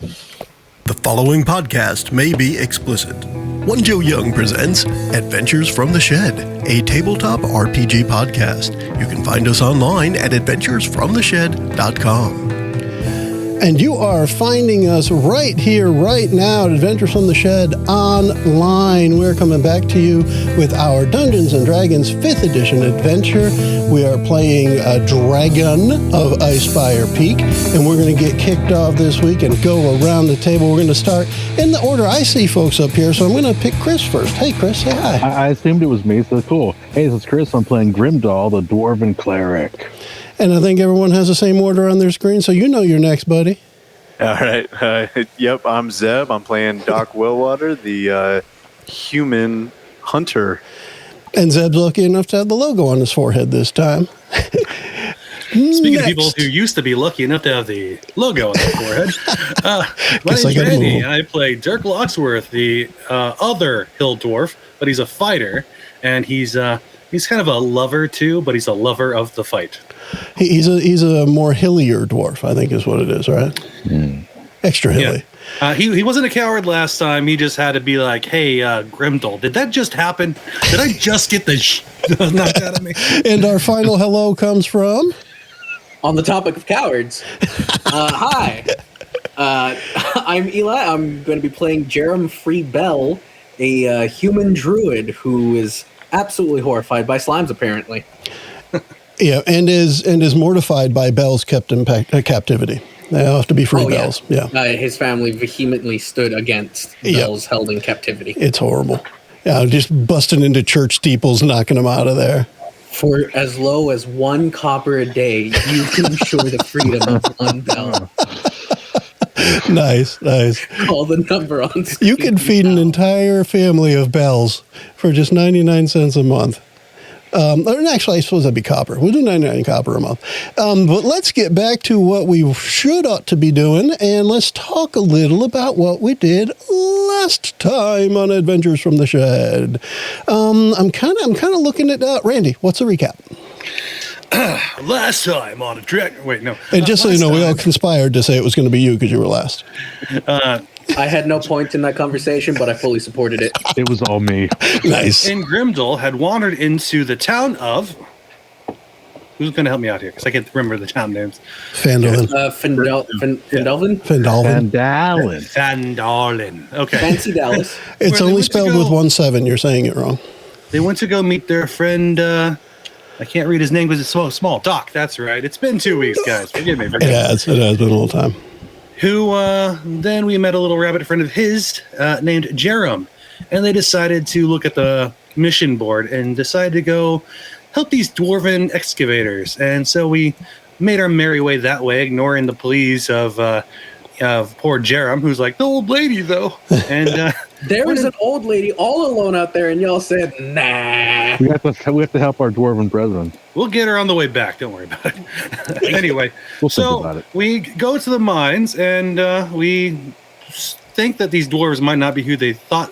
The following podcast may be explicit. One Joe Young presents Adventures from the Shed, a tabletop RPG podcast. You can find us online at adventuresfromtheshed.com. And you are finding us right here, right now, at Adventures from the Shed online. We're coming back to you with our Dungeons & Dragons 5th edition adventure. We are playing a Dragon of Icespire Peak, and we're going to get kicked off this week and go around the table. We're going to start in the order I see folks up here, so I'm going to pick Chris first. Hey, Chris, say hi. I assumed it was me, so cool. Hey, this is Chris. I'm playing Grimdal, the Dwarven cleric. And I think everyone has the same order on their screen, so you know you're next, buddy. All right. Yep, I'm Zeb. I'm playing Doc Willwater, the human hunter. And Zeb's lucky enough to have the logo on his forehead this time. Speaking of people who used to be lucky enough to have the logo on their forehead, my name's Randy, and I play Dirk Locksworth, the other hill dwarf, but he's a fighter, and he's kind of a lover too, but he's a lover of the fight. He's a more hillier dwarf, I think is what it is, right? Mm. Extra hilly. Yeah. He wasn't a coward last time. He just had to be like, hey, Grimdal, did that just happen? Did I just get the knocked out of me? And our final hello comes from... On the topic of cowards, hi, I'm Eli. I'm going to be playing Jerum Freebell, a human druid who is absolutely horrified by slimes, apparently. Yeah, and is mortified by bells kept in captivity. They have to be free bells. Yeah. His family vehemently stood against bells held in captivity. It's horrible. Yeah, just busting into church steeples, knocking them out of there. For as low as 1 copper a day, you can ensure the freedom of 1 bell. Nice. Call the number on screen. You can feed an entire family of bells for just 99 cents a month. Actually, I suppose that'd be copper. We'll do 99 copper a month. But let's get back to what we ought to be doing, and let's talk a little about what we did last time on Adventures from the Shed. I'm kind of looking at Randy. What's the recap? Last time on a Dragon. Wait, no. And just so you know, we all conspired to say it was going to be you because you were last. I had no point in that conversation, but I fully supported it. It was all me. Nice. And Grimdal had wandered into the town of... Who's going to help me out here? Because I can't remember the town names. Fandolin. Fandolin. Okay. Fancy Dallas. It's only spelled with 1 7. You're saying it wrong. They went to go meet their friend... I can't read his name because it's so small. Doc, that's right. It's been 2 weeks, guys. Forgive me. It has been a little time. Who then we met a little rabbit friend of his named Jerum, and they decided to look at the mission board and decided to go help these dwarven excavators. And so we made our merry way that way, ignoring the pleas of poor Jerum, who's like, the old lady, though. And there was an old lady all alone out there, and y'all said, nah. We have to help our dwarven brethren. We'll get her on the way back. Don't worry about it. Anyway, we'll think about it. We go to the mines, and we think that these dwarves might not be who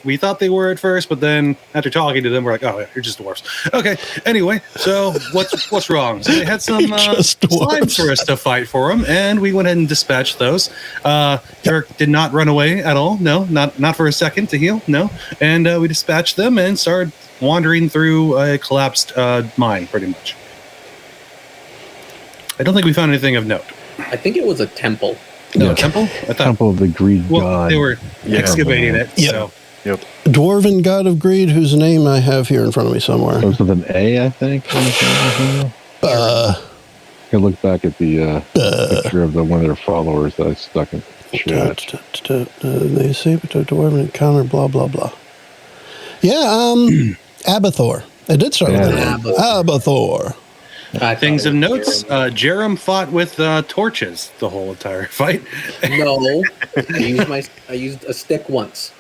we thought they were at first, but then after talking to them, we're like, oh, yeah, you're just dwarves. Okay. Anyway, so what's wrong? So they had some slimes for us to fight for them, and we went ahead and dispatched those. Dirk did not run away at all. No, not for a second to heal. No. And we dispatched them and started wandering through a collapsed mine, pretty much. I don't think we found anything of note. I think it was a temple. No, temple? Temple of the Greed God. They were excavating it. Yep. So. Yep. Dwarven God of Greed, whose name I have here in front of me somewhere. It was with an A, I think. I look back at the picture of one of their followers that I stuck in chat. They say but the Dwarven encounter, blah, blah, blah. Yeah, Abathor. I did start with that. Abathor. Things of notes. Jerum fought with torches the whole entire fight. No, I used a stick once.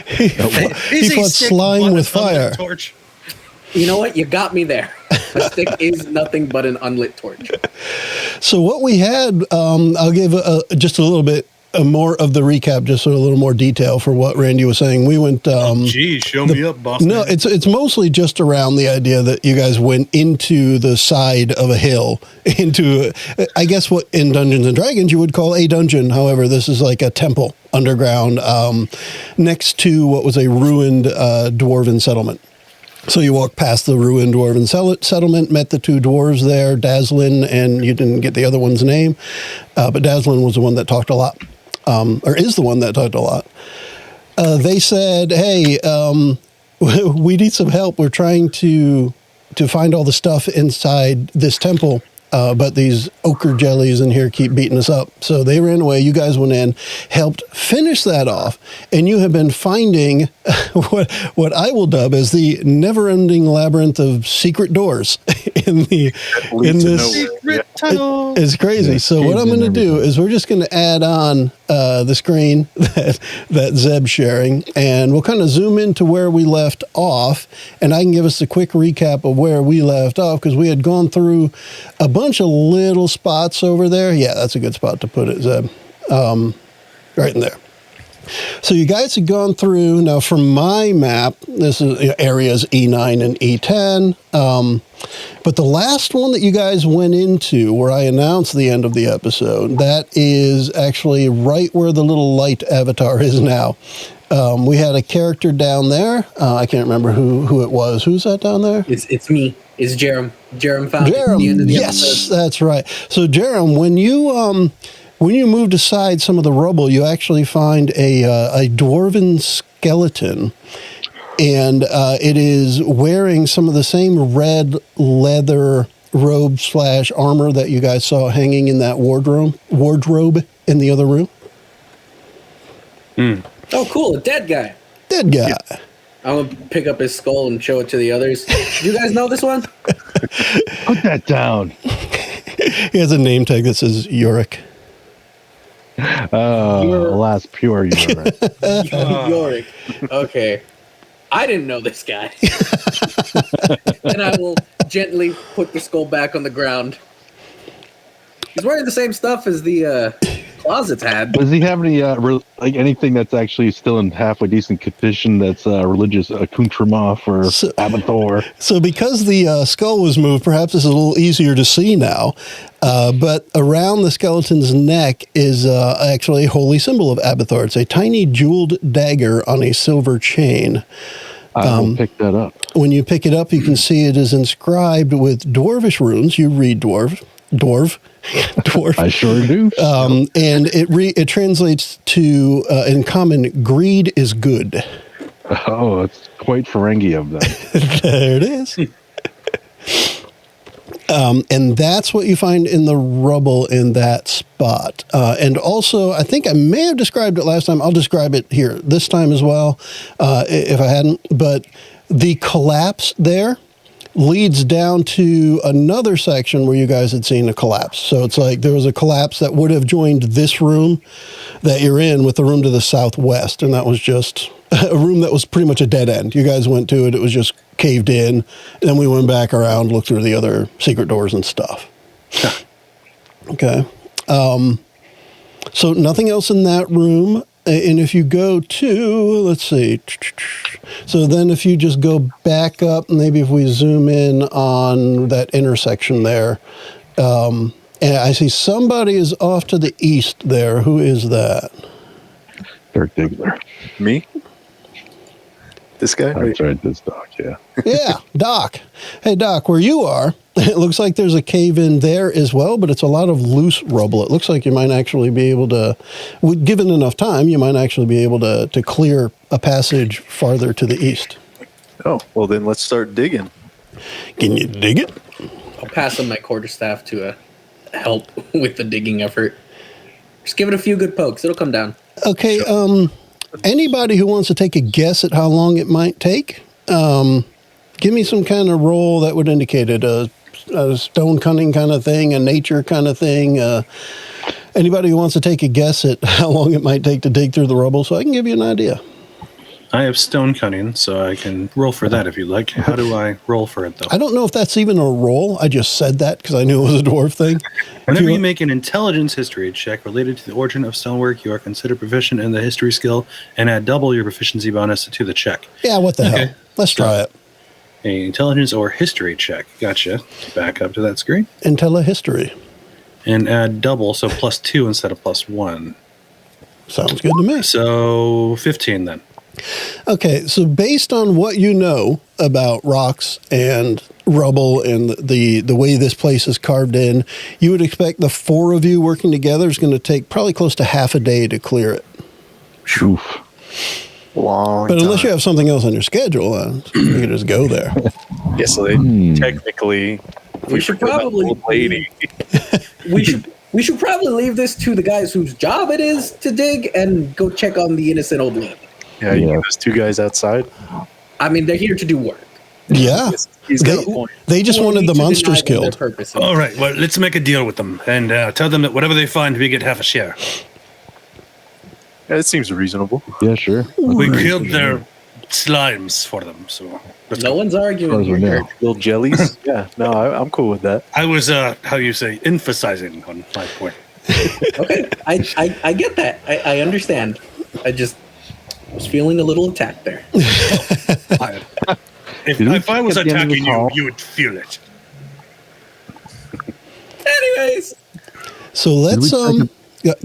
He fought slime with fire. Torch. You know what? You got me there. A stick is nothing but an unlit torch. So what we had, I'll give just a little bit more of the recap, just so a little more detail for what Randy was saying. We went. Geez, show me up, boss. No, man. it's mostly just around the idea that you guys went into the side of a hill, into, I guess, what in Dungeons and Dragons you would call a dungeon. However, this is like a temple underground next to what was a ruined dwarven settlement. So you walked past the ruined dwarven settlement, met the two dwarves there, Daslin, and you didn't get the other one's name, but Daslin was the one that talked a lot. Or is the one that talked a lot. They said, hey, we need some help. We're trying to find all the stuff inside this temple, but these ochre jellies in here keep beating us up. So they ran away. You guys went in, helped finish that off, and you have been finding what I will dub as the never-ending labyrinth of secret doors in this Secret tunnel. It's crazy. So what I'm going to do is we're just going to add on the screen that Zeb's sharing, and we'll kind of zoom into where we left off, and I can give us a quick recap of where we left off, because we had gone through a bunch of little spots over there. Yeah, that's a good spot to put it, Zeb. Right in there. So you guys had gone through, now from my map, this is areas E9 and E10, but the last one that you guys went into, where I announced the end of the episode, that is actually right where the little light avatar is now. We had a character down there. I can't remember who it was. Who's that down there? It's me. It's Jerum. Jerum found it at the end of the episode. That's right. So Jerum, when you moved aside some of the rubble, you actually find a dwarven skeleton, and it is wearing some of the same red leather robe / armor that you guys saw hanging in that wardrobe in the other room. Oh, cool. A dead guy. Dead guy. Yeah. I'm going to pick up his skull and show it to the others. Do you guys know this one? Put that down. He has a name tag that says Yorick. Alas, pure Yorick. Yorick. Okay. I didn't know this guy. And I will gently put the skull back on the ground. He's wearing the same stuff as the closets had. Does he have any anything that's actually still in halfway decent condition that's religious accoutrement for Abathor? So because the skull was moved, perhaps it's a little easier to see now, but around the skeleton's neck is actually a holy symbol of Abathor. It's a tiny jeweled dagger on a silver chain. I will pick that up. When you pick it up, you can see it is inscribed with dwarvish runes. You read dwarf. I sure do. And it translates to, in common, greed is good. Oh, it's quite Ferengi of them. There it is. And that's what you find in the rubble in that spot. And also, I think I may have described it last time. I'll describe it here this time as well, if I hadn't. But the collapse there leads down to another section where you guys had seen a collapse. So it's like there was a collapse that would have joined this room that you're in with the room to the southwest. And that was just a room that was pretty much a dead end. You guys went to it. It was just caved in. Then we went back around, looked through the other secret doors and stuff. Okay. So nothing else in that room. And if you go to, let's see. So then if you just go back up, maybe if we zoom in on that intersection there. And I see somebody is off to the east there. Who is that? Dirk Diggler. Me? This guy? That's right, this Doc, yeah. Yeah, Doc. Hey, Doc, where you are, it looks like there's a cave in there as well, but it's a lot of loose rubble. It looks like you might actually be able to, given enough time, you might actually be able to clear a passage farther to the east. Oh, well then let's start digging. Can you dig it? I'll pass on my quarterstaff to help with the digging effort. Just give it a few good pokes. It'll come down. Okay, anybody who wants to take a guess at how long it might take, give me some kind of roll that would indicate it. A stone cunning kind of thing, a nature kind of thing. Anybody who wants to take a guess at how long it might take to dig through the rubble, so I can give you an idea. I have stone cutting, so I can roll for that if you like. How do I roll for it, though? I don't know if that's even a roll. I just said that because I knew it was a dwarf thing. Whenever you make an intelligence history check related to the origin of stonework, you are considered proficient in the history skill and add double your proficiency bonus to the check. Yeah, what the hell? Let's try it. An intelligence or history check. Gotcha. Back up to that screen. Intellihistory. And add double, so +2 instead of +1. Sounds good to me. So 15 then. Okay, so based on what you know about rocks and rubble and the way this place is carved in, you would expect the four of you working together is going to take probably close to half a day to clear it. Oof. Long But unless time. you have something else on your schedule, you can just go there. Yeah, so they technically, We should probably old lady. we should probably leave this to the guys whose job it is to dig and go check on the innocent old lady. Yeah, you get those two guys outside. I mean, they're here to do work. Yeah. He's got a point. They just Who are wanted we the to monsters deny them their killed. purpose? All right, well, let's make a deal with them and tell them that whatever they find, we get half a share. Yeah, it seems reasonable. Yeah, sure. We killed their slimes for them, so... No one's As far arguing as we here. know. Little jellies. Yeah, no, I'm cool with that. I was, how you say, emphasizing on my point. Okay, I get that. I understand. I just was feeling a little attacked there. If I was at the end of the attacking you, call? you would feel it. Anyways, So let's go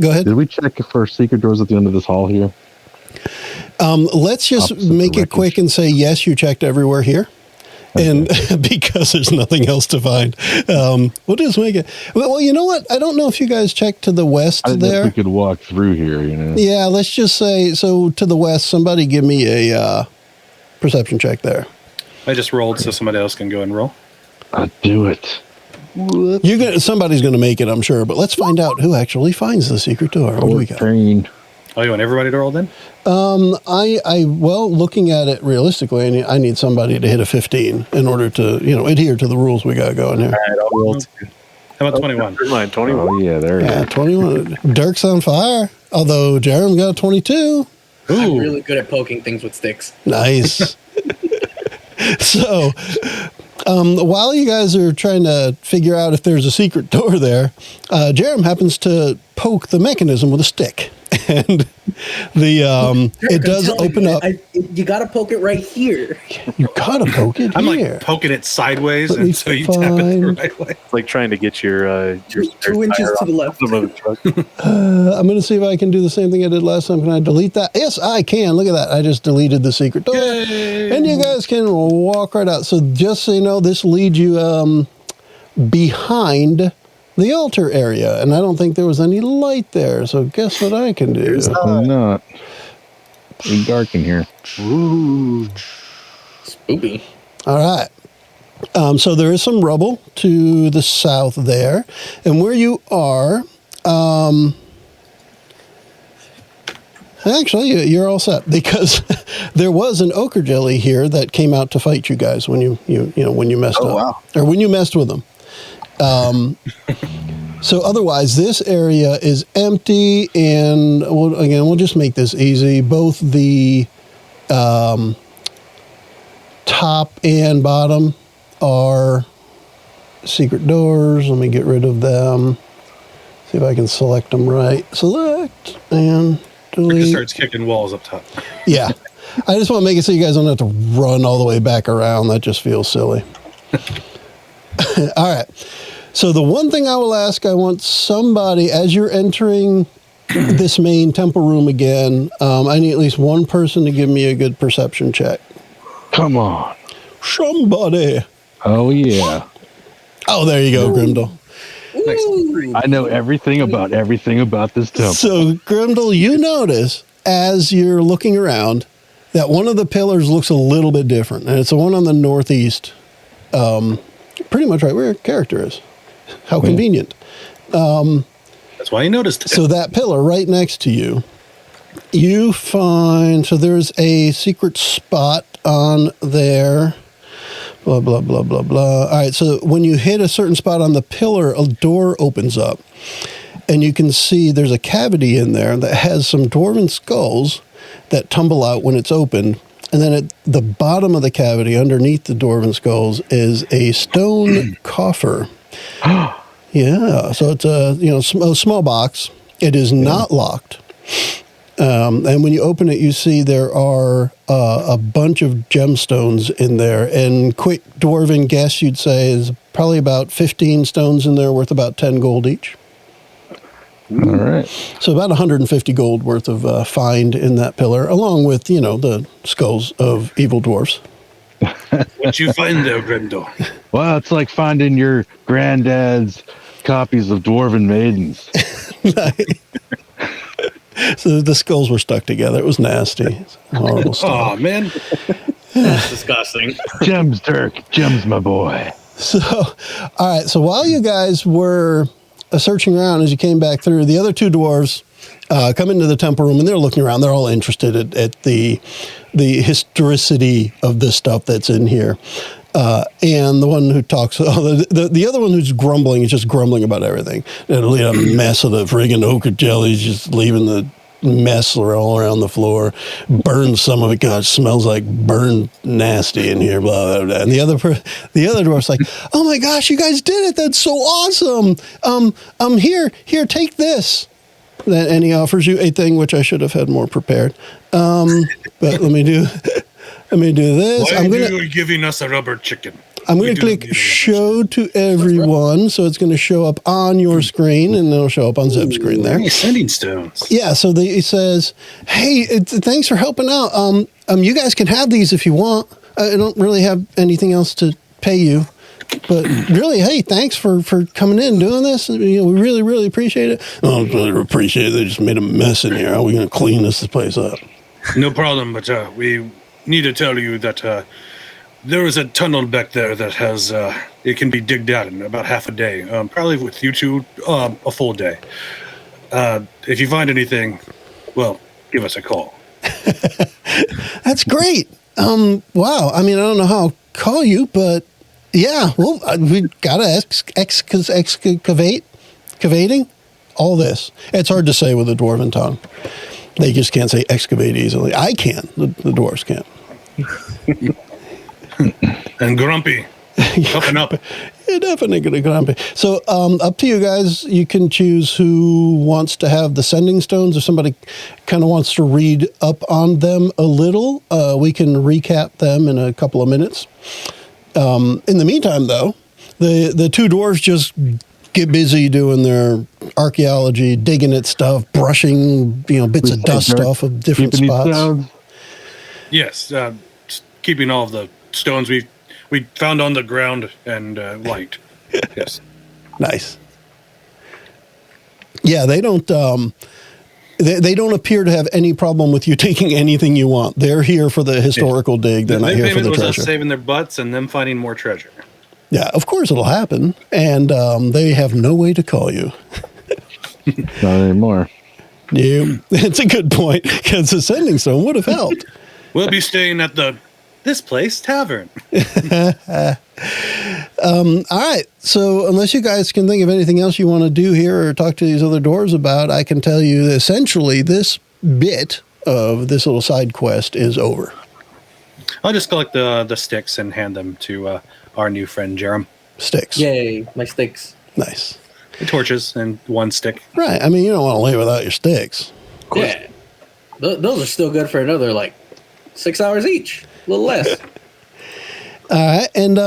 ahead. Did we check for secret doors at the end of this hall here? Let's just Opposite the make it wreckage. quick and say yes, you checked everywhere here. And because there's nothing else to find, we'll just make it. Well, you know what? I don't know if you guys checked to the west I didn't know if there. we could walk through here, you know. Yeah, let's just say so to the west. Somebody give me a perception check there. I just rolled so somebody else can go and roll. I'd do it. Somebody's going to make it, I'm sure. But let's find out who actually finds the secret door. What do we got? Trained. Oh, you want everybody to roll then? Well, looking at it realistically, I need somebody to hit a 15 in order to, adhere to the rules we got going here. All right, I'll roll two. How about 21? Never mind, 21. Oh, yeah, there it Yeah, is. 21. Dirk's on fire. Although Jerum got a 22. I'm really good at poking things with sticks. Nice. So, while you guys are trying to figure out if there's a secret door there, Jerum happens to poke the mechanism with a stick. And it does open up. You gotta poke it right here. You gotta poke it I'm here. like poking it sideways Let me until you tap it the find- right way. It's like trying to get your 2 inches to the left. of a truck. I'm going to see if I can do the same thing I did last time. Can I delete that? Yes, I can. Look at that. I just deleted the secret door. And you guys can walk right out. So just so you know, this leads you behind the altar area. And I don't think there was any light there. So guess what I can do? Definitely not. It's dark in here. Ooh. Spoopy. All right. So there is some rubble to the south there. And where you are, actually, you're all set because there was an ochre jelly here that came out to fight you guys when you messed up. Wow. Or when you messed with them. So otherwise, this area is empty, and we'll just make this easy. Both the top and bottom are secret doors. Let me get rid of them. See if I can select them right. Select and It just delete. starts kicking walls up top. Yeah. I just want to make it so you guys don't have to run all the way back around. That just feels silly. All right. So the one thing I will ask, I want somebody, as you're entering this main temple room again, I need at least one person to give me a good perception check. Come on. Somebody. Oh, yeah. Oh, there you go, Grimdal. Ooh. I know everything about this temple. So, Grimdal, you notice as you're looking around that one of the pillars looks a little bit different, and it's the one on the northeast, pretty much right where your character is. How convenient. That's why you noticed it. So that pillar right next to you, you find, so there's a secret spot on there. Blah, blah, blah, blah, blah. All right, so when you hit a certain spot on the pillar, a door opens up. And you can see there's a cavity in there that has some dwarven skulls that tumble out when it's opened. And then at the bottom of the cavity, underneath the Dwarven skulls, is a stone coffer. Yeah, so it's a small box. It is not locked. And when you open it, you see there are a bunch of gemstones in there. And quick Dwarven guess, you'd say, is probably about 15 stones in there worth about 10 gold each. All right. So about 150 gold worth of find in that pillar, along with, the skulls of evil dwarfs. What you find there, Grimdal? Well, it's like finding your granddad's copies of Dwarven Maidens. So the skulls were stuck together. It was nasty. It's horrible stuff. Oh, man. That's disgusting. Gems, Dirk. Gems, my boy. So, all right. So while you guys were searching around as you came back through, the other two dwarves come into the temple room and they're looking around. They're all interested at the historicity of the stuff that's in here. And the one who talks, the other one who's grumbling is just grumbling about everything. It'll leave a mess of the friggin' ochre jellies, just leaving the mess all around the floor. Burned some of it. God, it smells like burned nasty in here. Blah blah blah. And the other dwarf's like, "Oh my gosh, you guys did it! That's so awesome! Here, take this." And he offers you a thing which I should have had more prepared. But let me do this. Why are you giving us a rubber chicken? I'm going to click show to everyone, so it's going to show up on your screen, and it'll show up on Zeb's screen there. Hey, sending stones. Yeah, so it says, "Hey, thanks for helping out. You guys can have these if you want. I don't really have anything else to pay you, but really, hey, thanks for coming in and doing this. We really, really appreciate it. Oh, I really appreciate it. They just made a mess in here. How are we going to clean this place up?" No problem, but we need to tell you that there is a tunnel back there that has it can be digged out in about half a day. Probably with you two, a full day. If you find anything, well, give us a call. That's great. Wow. I mean, I don't know how I'll call you, but yeah, well, we got to excavating all this. It's hard to say with a Dwarven tongue. They just can't say excavate easily. I can. The dwarves can't. And grumpy. Up and up. You're definitely grumpy. So up to you guys. You can choose who wants to have the sending stones. If somebody kind of wants to read up on them a little, we can recap them in a couple of minutes. In the meantime, though, the two dwarves just get busy doing their archaeology, digging at stuff, brushing bits of dust off of different spots. Yes, keeping all of the stones we found on the ground and light. Yes. Nice. Yeah, they don't. They don't appear to have any problem with you taking anything you want. They're here for the historical dig. They're not here for the treasure. Was us saving their butts and them finding more treasure. Yeah, of course it'll happen, and they have no way to call you. Not anymore. Yeah, it's a good point, because the sending stone would have helped. We'll be staying at this place tavern. All right, so unless you guys can think of anything else you want to do here or talk to these other dwarves about, I can tell you that essentially this bit of this little side quest is over. I'll just collect the sticks and hand them to our new friend Jerum. Sticks. Yay, my sticks. Nice. The torches and one stick. Right. I mean, you don't want to lay without your sticks. Yeah. Those are still good for another, 6 hours each. A little less. All right. And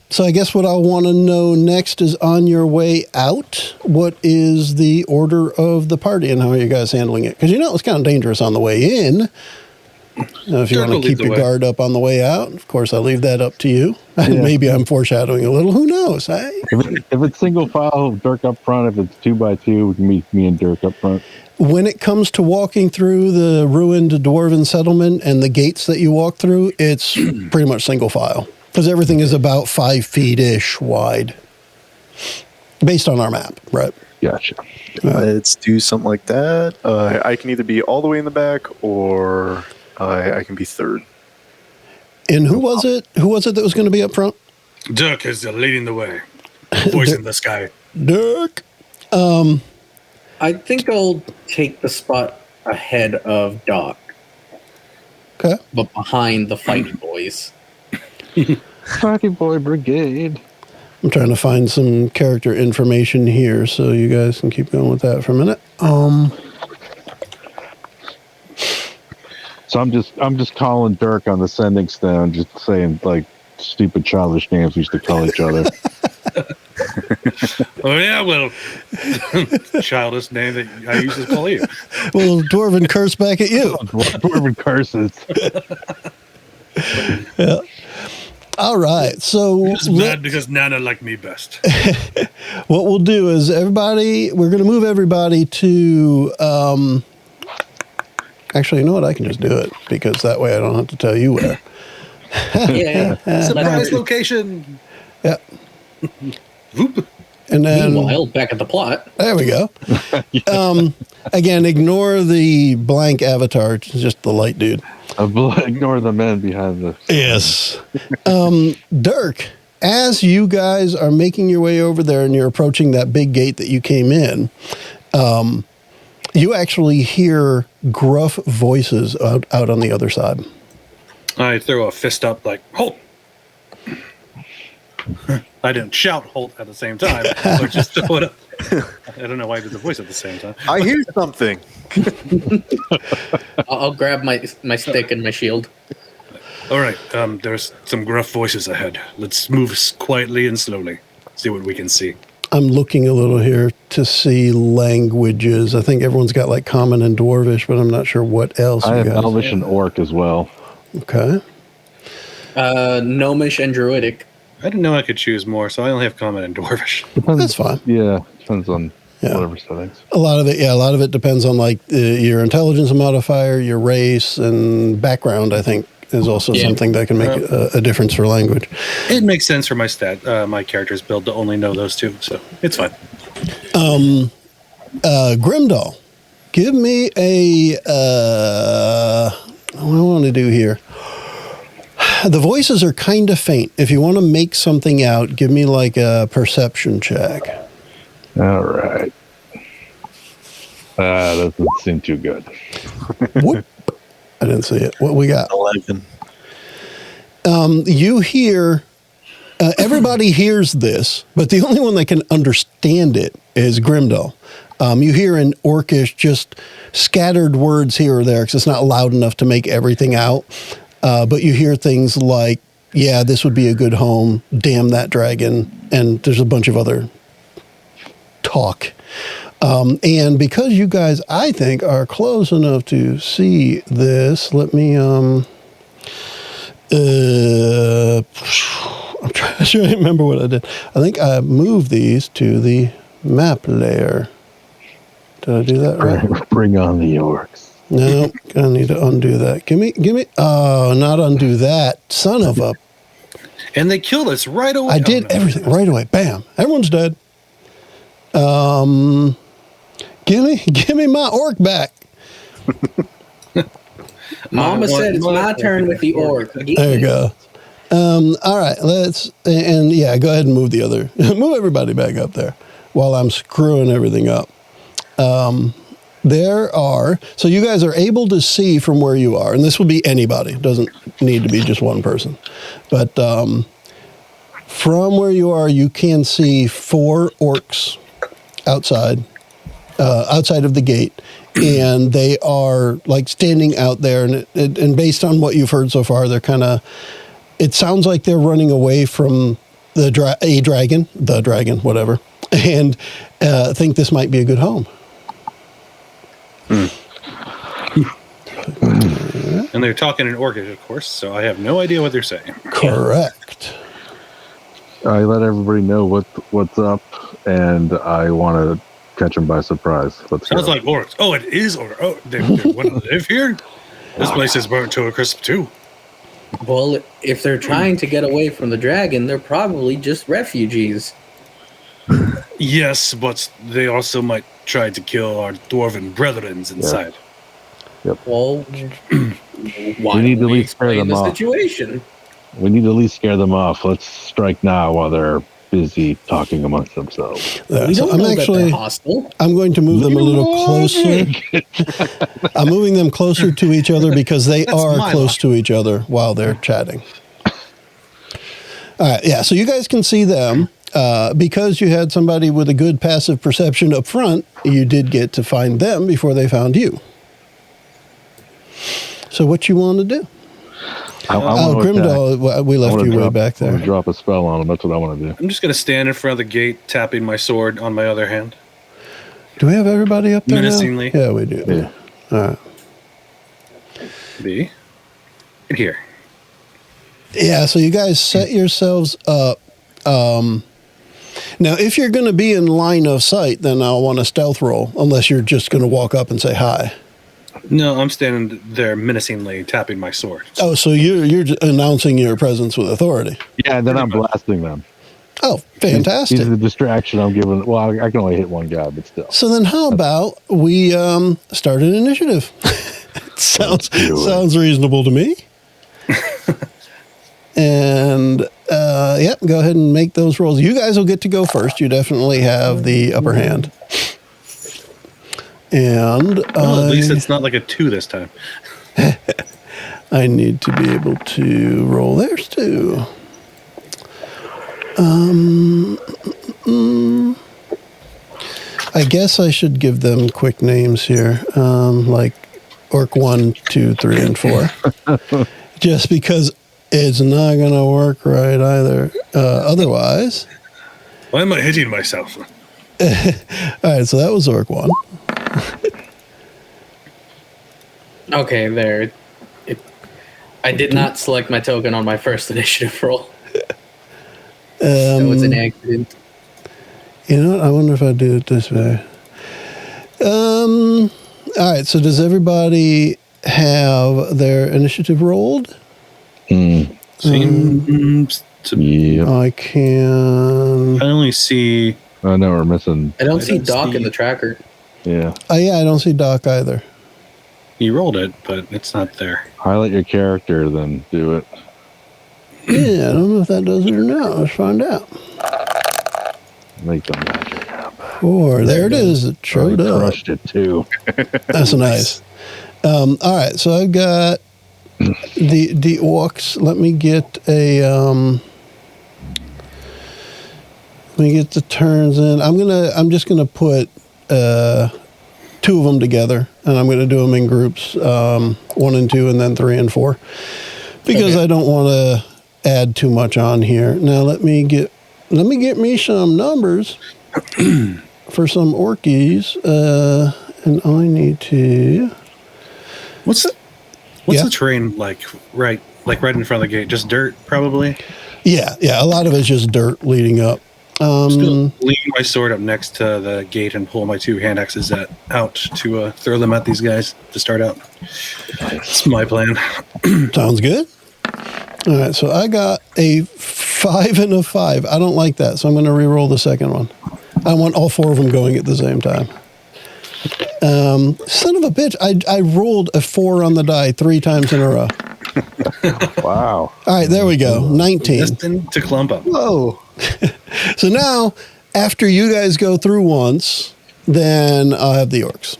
so I guess what I want to know next is, on your way out, what is the order of the party and how are you guys handling it? Because it's kind of dangerous on the way in. If you want to keep your guard up on the way out, of course, I'll leave that up to you. Yeah. Maybe I'm foreshadowing a little. Who knows? If it's single file, Dirk up front. If it's 2x2, me and Dirk up front. When it comes to walking through the ruined Dwarven settlement and the gates that you walk through, it's pretty much single file, because everything is about 5 feet-ish wide, based on our map, right? Gotcha. Let's do something like that. I can either be all the way in the back, or I can be third. And who was it? Who was it that was going to be up front? Dirk is leading the way. Voice in the sky. Dirk. I think I'll take the spot ahead of Doc. Okay. but behind the fighting boys. Party Boy Brigade. I'm trying to find some character information here, so you guys can keep going with that for a minute. So I'm just calling Dirk on the sending stone, just saying like stupid childish names we used to call each other. Oh yeah, well, childish name that I used to call you. Well, Dwarven curse back at you. Dwarven curses. Yeah. All right. So It's bad because Nana liked me best. what we'll do is we're going to move everybody to, actually, you know what? I can just do it because that way I don't have to tell you where. Yeah. Surprise location. Yeah. Whoop. And then, Meanwhile, back at the plot. there we go. Again, ignore the blank avatar. It's just the light dude. Ignore the men behind the. Yes. Dirk, as you guys are making your way over there and you're approaching that big gate that you came in, you actually hear gruff voices out on the other side. I throw a fist up like, halt! I didn't shout halt at the same time, but just throw it up. I don't know why I did the voice at the same time. I hear something. I'll grab my stick and my shield. All right, there's some gruff voices ahead. Let's move quietly and slowly. See what we can see. I'm looking a little here to see languages. I think everyone's got like Common and Dwarvish, but I'm not sure what else I you have guys. Elvish and Orc as well. Okay. Gnomish and Druidic. I didn't know I could choose more, so I only have Common and Dwarvish. That's fine. Yeah, depends on Yeah. whatever settings. A lot of it depends on like your intelligence modifier, your race, and background. I think is also something that can make a difference for language. It makes sense for my my character's build to only know those two, so it's fine. Grimdal, give me a. What do I want to do here? The voices are kind of faint. If you want to make something out, give me like a perception check. All right. That doesn't seem too good. Whoop. I didn't see it. What we got? 11. You hear, everybody hears this, but the only one that can understand it is Grimdal. You hear in Orcish just scattered words here or there because it's not loud enough to make everything out. But you hear things like, yeah, this would be a good home, damn that dragon, and there's a bunch of other talk. And because you guys, I think, are close enough to see this, let me, I'm trying to remember what I did. I think I moved these to the map layer. Did I do that right? Bring on the orcs. No, I need to undo that. Give me, oh, not undo that. Son of a. And they killed us right away. I did everything right away. Bam. Everyone's dead. Give me my orc back. Mama said it's my turn with the orc. There you go. All right, and yeah, go ahead and move the other, move everybody back up there while I'm screwing everything up. So you guys are able to see from where you are, and this will be anybody. It doesn't need to be just one person. But from where you are, you can see 4 orcs outside of the gate, and they are like standing out there. And based on what you've heard so far, they're kind of. It sounds like they're running away from the dragon, whatever, and think this might be a good home. And they're talking in Orcish, of course, so I have no idea what they're saying. Correct. I let everybody know what's up, and I want to catch them by surprise. Sounds like orcs. Oh, it is orcs. Oh, they want to live here? This place is burnt to a crisp, too. Well, if they're trying to get away from the dragon, they're probably just refugees. Yes, but they also might try to kill our dwarven brethrens inside. Yep. Well, why need to don't we at least scare explain them the off. situation? We need to at least scare them off. Let's strike now while they're busy talking amongst themselves. We So don't know that they're hostile. I'm going to move them a little closer. I'm moving them closer to each other because they are close to each other while they're chatting. All right, yeah, so you guys can see them. Because you had somebody with a good passive perception up front, you did get to find them before they found you. So what you want to do? Grimdal, we left you way back there. Drop a spell on them. That's what I want to do. I'm just going to stand in front of the gate, tapping my sword on my other hand. Do we have everybody up there Menacingly. now? Yeah, we do. Yeah. All right. Be in here. Yeah, so you guys set yourselves up. Now, if you're going to be in line of sight, then I'll want a stealth roll, unless you're just going to walk up and say hi. No, I'm standing there menacingly tapping my sword. Oh, so you're announcing your presence with authority. Yeah, and then I'm blasting them. Oh, fantastic. He's the distraction I'm giving. Well, I can only hit one guy, but still. So then how about we start an initiative? sounds reasonable to me. And, go ahead and make those rolls. You guys will get to go first. You definitely have the upper hand. And well, at least it's not like a 2 this time. I need to be able to roll theirs too. I guess I should give them quick names here, like Orc 1, 2, 3, and 4. Just because it's not going to work right either. Otherwise. Why am I hitting myself? All right, so that was Orc 1. Okay, there. I did not select my token on my first initiative roll. That was an accident. You know what? I wonder if I do it this way. All right, so does everybody have their initiative rolled? Seems to be. I can. I only see. I know we're missing. I don't see Doc in the tracker. Yeah. Yeah, I don't see Doc either. You rolled it, but it's not there. Highlight your character, then do it. Yeah, I don't know if that does it or not. Let's find out. Make the magic happen. 4. There it is. It showed up. Crushed it too. That's nice. All right, so I've got the orcs. Let me get the turns in. I'm just gonna put 2 of them together, and I'm gonna do them in groups, 1 and 2, and then 3 and 4, because I don't want to add too much on here. Now let me get me some numbers for some orkies, and I need to. What's the terrain like? Right in front of the gate, just dirt, probably. Yeah. A lot of it's just dirt leading up. Still leaning my sword up next to the gate and pull my 2 hand axes out to throw them at these guys to start out. That's my plan. Sounds good. All right, so I got a 5 and a 5. I don't like that, so I'm going to re-roll the second one. I want all 4 of them going at the same time. Son of a bitch, I rolled a 4 on the die 3 times in a row. Wow. All right, there we go. 19. Destined to clump up. Whoa. So now, after you guys go through once, then I'll have the orcs.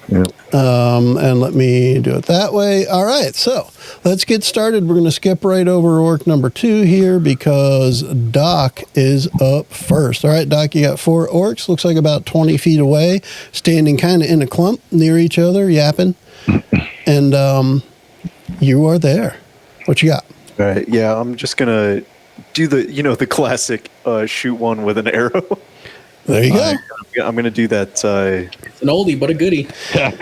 Yep. And let me do it that way. All right, so let's get started. We're going to skip right over orc number 2 here because Doc is up first. All right, Doc, you got 4 orcs. Looks like about 20 feet away, standing kind of in a clump near each other, yapping. And you are there. What you got? All right, yeah, I'm just going to do the classic shoot one with an arrow. There you go. I'm going to do that. It's an oldie, but a goodie. I'm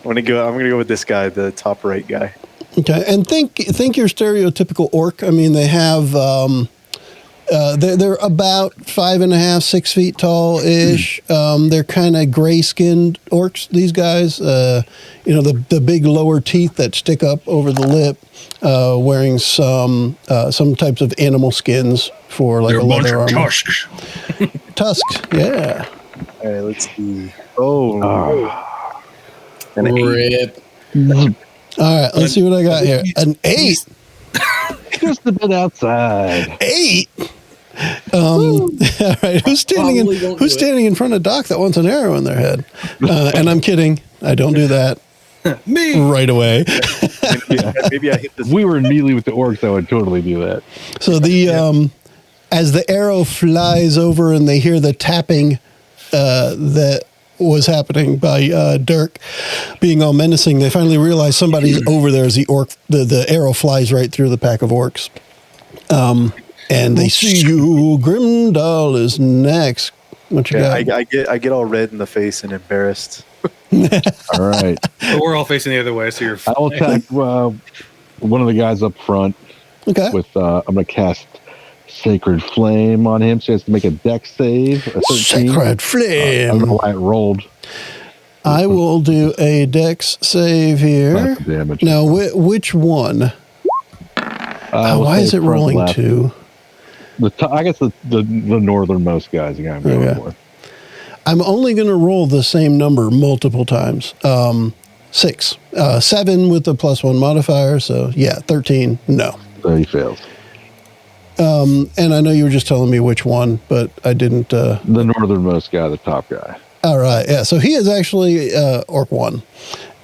going to go with this guy, the top right guy. Okay, and think your stereotypical orc. I mean, they have they're about 5.5, 6 feet tall ish. They're kind of gray skinned orcs. These guys, the big lower teeth that stick up over the lip, wearing some types of animal skins for like a leather armor. Tusks. Tusks, yeah. All right, let's see. An 8. Rip. All right, let's see what I got here. An 8. just a bit outside. 8. All right. Who's standing in front of Doc that wants an arrow in their head? And I'm kidding. I don't do that. Me right away. Maybe I hit this. We were in melee with the orcs. I would totally do that. So as the arrow flies over and they hear the tapping that was happening by Dirk being all menacing, they finally realize somebody's over there as the arrow flies right through the pack of orcs. And they see you. Grimdal is next. What you got? I get all red in the face and embarrassed. All right. But we're all facing the other way, so you're fine. I'll attack one of the guys up front. Okay. With I'm going to cast Sacred Flame on him, so he has to make a dex save. A 13. Sacred Flame. I don't know why it rolled. I will do a dex save here. That's the damage. Now, which one? Why is it rolling left. 2? I guess the northernmost guys again. Okay. I'm only going to roll the same number multiple times. 6. 7 with the +1 modifier. So, 13. No. So he fails. And I know you were just telling me which one, but I didn't. The northernmost guy, the top guy. All right. Yeah. So he is actually Orc 1.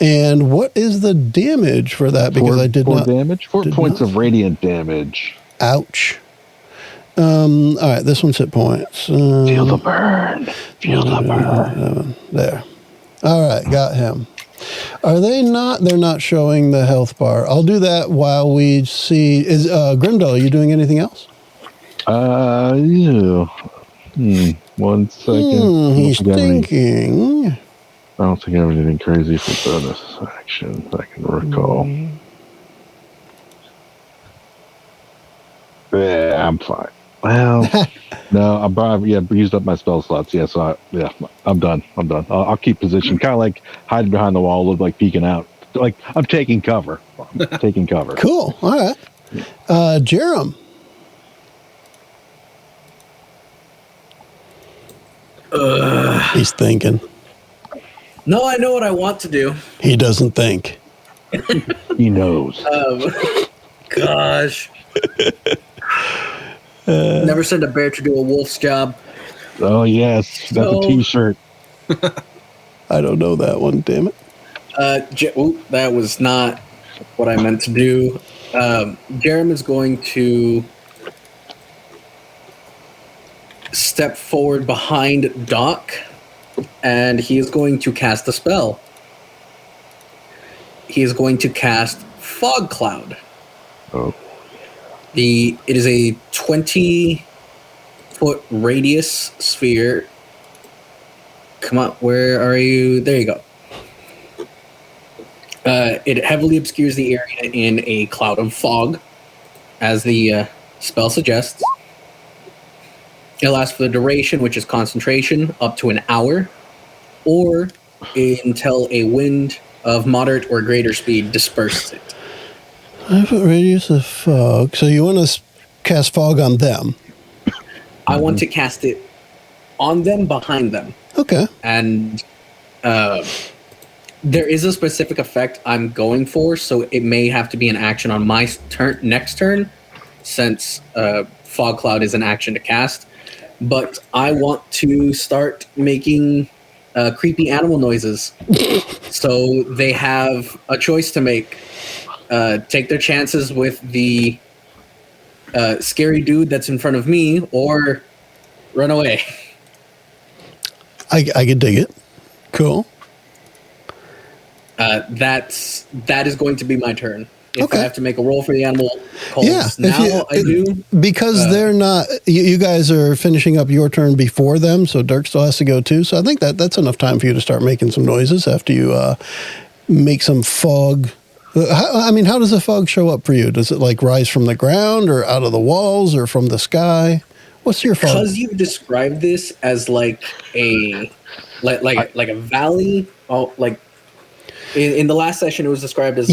And what is the damage for that? Because I did not. Damage? 4 points of radiant damage. Ouch. All right. This one's hit points. Feel the burn. Feel the burn. There. All right. Got him. Are they not? They're not showing the health bar. I'll do that while we see. Is Grimdal, are you doing anything else? Yeah. 1 second. He's thinking. I don't think I have anything crazy for bonus action I can recall. Yeah, I'm fine. Well, no, I'm probably used up my spell slots. Yeah, so I'm done. I'll keep position, kind of like hiding behind the wall, look like peeking out, like I'm taking cover. Cool. All right, Jerum. He's thinking. No, I know what I want to do. He doesn't think. He knows. Gosh. Never send a bear to do a wolf's job. Oh, yes. That's a t-shirt. I don't know that one, damn it. That was not what I meant to do. Jerum is going to step forward behind Doc, and he is going to cast a spell. He is going to cast Fog Cloud. Oh. It is a 20-foot radius sphere. Come on, where are you? There you go. It heavily obscures the area in a cloud of fog, as the spell suggests. It lasts for the duration, which is concentration, up to an hour, or until a wind of moderate or greater speed disperses it. 5-foot radius of fog. So you want to cast fog on them? I want to cast it on them, behind them. Okay. And there is a specific effect I'm going for, so it may have to be an action on my next turn, since Fog Cloud is an action to cast. But I want to start making creepy animal noises. So they have a choice to make. Take their chances with the scary dude that's in front of me, or run away. I could dig it. Cool. That is going to be my turn. If Okay. I have to make a roll for the animal calls I do. Because they're not, you guys are finishing up your turn before them, so Dirk still has to go too. So I think that's enough time for you to start making some noises after you make some fog. How does the fog show up for you? Does it like rise from the ground or out of the walls or from the sky? What's your fog? Because you've described this as like a valley. Oh, like in the last session, it was described as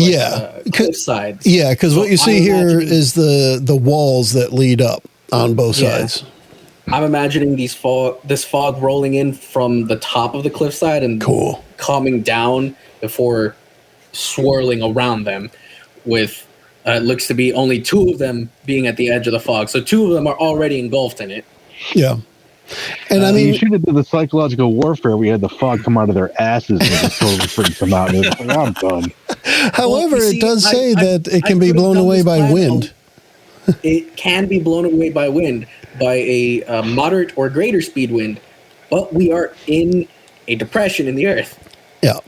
cliff sides. Yeah, because what you see here is the walls that lead up on both sides. I'm imagining this fog rolling in from the top of the cliffside and coming down before swirling around them with It looks to be only 2 of them being at the edge of the fog. So 2 of them are already engulfed in it. Yeah. And I You mean, should have done the psychological warfare. We had the fog come out of their asses and just totally freaked them out. And it's like, I'm done. however, Well, you see, it does say that it I can be could've blown done away this by plan wind. It can be blown away by wind, by a moderate or greater speed wind, but we are in a depression in the earth. Yeah.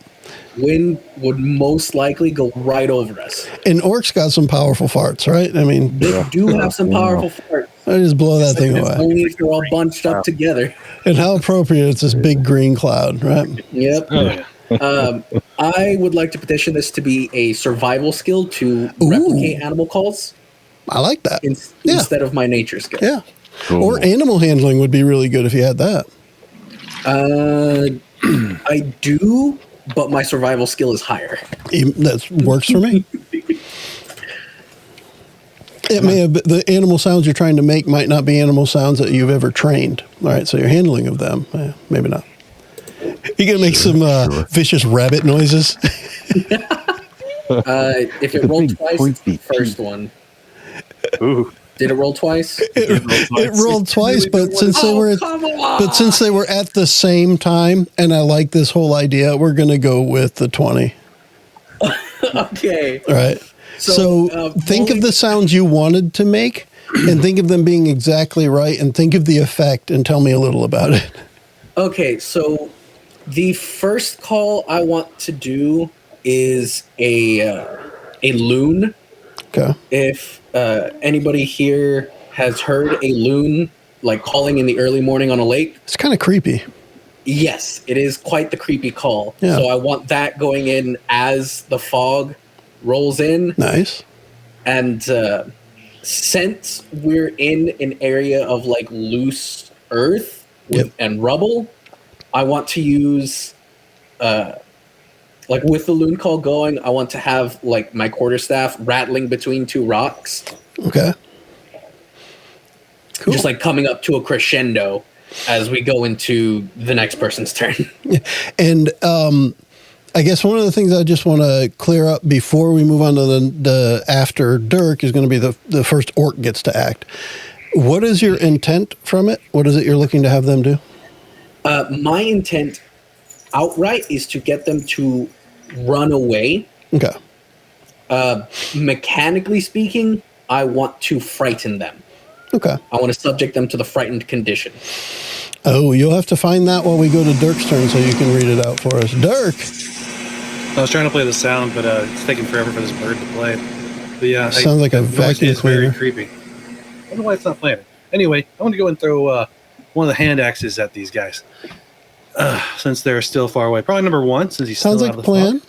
Wind would most likely go right over us. And orcs got some powerful farts, right? I mean, They do have some powerful farts. I just blow that thing away. Only if they're all bunched up together. And how appropriate it's this big green cloud, right? Yep. Oh, yeah. I would like to petition this to be a survival skill to replicate animal calls I like that. Yeah. instead of my nature skill. Yeah. Cool. Or animal handling would be really good if you had that. I do, but my survival skill is higher. That works for me. It may have the animal sounds you're trying to make might not be animal sounds that you've ever trained. All right, so your handling of them, maybe not. You gonna make some vicious rabbit noises? If it rolled twice, it's the first one. Ooh. Did it roll twice? It rolled twice, but since they were come on! but since they were at the same time, and I like this whole idea, we're gonna go with the 20. Okay. All right. So think of the sounds you wanted to make, and think of them being exactly right, and think of the effect, and tell me a little about it. Okay, so the first call I want to do is a loon. Okay. If anybody here has heard a loon like calling in the early morning on a lake, It's kind of creepy. yes, it is quite the creepy call. Yeah. So I want that going in as the fog rolls in. Nice. And since we're in an area of like loose earth and rubble, I want to use like with the loon call going, I want to have like my quarterstaff rattling between 2 rocks, Okay. Cool. just like coming up to a crescendo as we go into the next person's turn. And I guess one of the things I just want to clear up before we move on to the after Dirk is going to be the first orc gets to act. What is your intent from it? What is it you're looking to have them do? My intent outright is to get them to run away. Okay. Mechanically speaking, I want to frighten them. Okay. I want to subject them to the frightened condition. Oh, you'll have to find that while we go to Dirk's turn so you can read it out for us. Dirk! I was trying to play the sound, but it's taking forever for this bird to play it. But yeah, Sounds like a the noise vacuum is very cleaner. creepy. I don't know why it's not playing it. Anyway, I want to go and throw one of the hand axes at these guys. Since they're still far away. Probably number 1, since he's Sounds still like out a of the plan.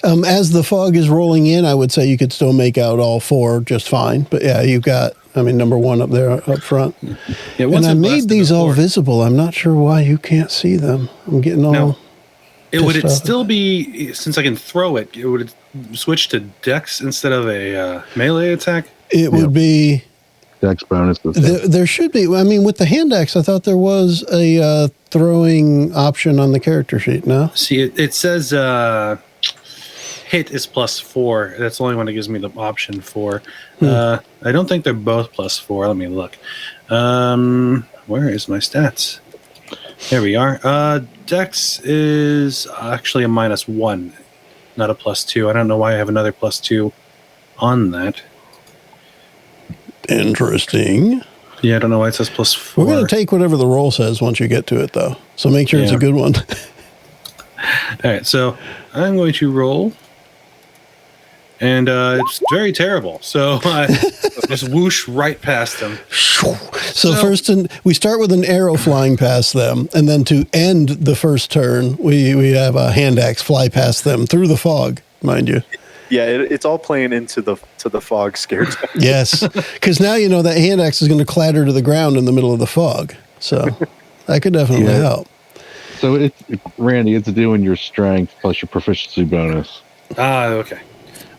fog. As the fog is rolling in, I would say you could still make out all 4 just fine. But yeah, you've got, number 1 up there up front. Yeah, And once I it made blasted these all before, visible. I'm not sure why you can't see them. I'm getting all... No. Would it pissed off. still be, since I can throw it, would it switch to dex instead of a melee attack? It would be... Dex bonuses. There should be. With the hand axe, I thought there was a throwing option on the character sheet. No? See, it says hit is +4. That's the only one that gives me the option for. I don't think they're both +4. Let me look. Where is my stats? There we are. Dex is actually a -1, not a +2. I don't know why I have another +2 on that. Interesting. Yeah, I don't know why it says +4. We're going to take whatever the roll says once you get to it, though. So make sure it's a Yeah. good one. All right, so I'm going to roll. And it's very terrible. So I just whoosh right past them. So first, we start with an arrow flying past them, and then to end the first turn, we have a hand axe fly past them through the fog, mind you. Yeah, it's all playing into the fog scared. Yes, because now you know that hand axe is going to clatter to the ground in the middle of the fog. So that could definitely help. So Randy, it's doing your strength plus your proficiency bonus, Okay.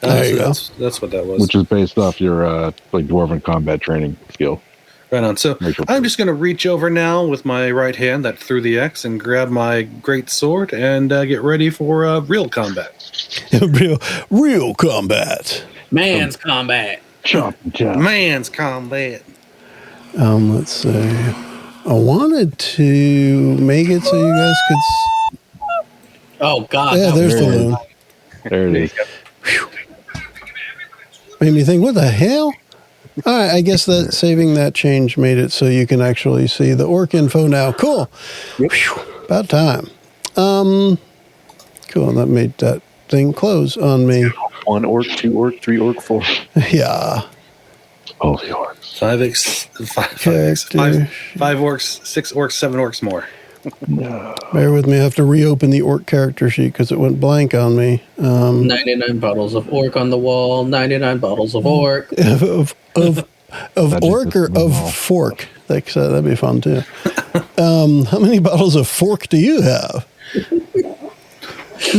There you go. That's what that was. which is based off your dwarven combat training skill. Right on. So I'm just going to reach over now with my right hand that threw the X and grab my great sword and get ready for real combat. real combat. Man's combat. Chop and chop. Man's combat. Let's see. I wanted to make it so you guys could. Oh God. Yeah, that there's was- the loon. There it is. Made me think, what the hell? All right, I guess that saving that change made it so you can actually see the orc info now. Cool. Yep. Whew, about time. Cool. That made that thing close on me. 1 orc, 2 orc, 3 orc, 4. Yeah. Oh, the orcs. 5 orcs, 6 orcs, 7 orcs more. No. Bear with me. I have to reopen the orc character sheet because it went blank on me. 99 bottles of orc on the wall. 99 bottles of orc. Of orc or of all. fork? That'd be fun too. How many bottles of fork do you have?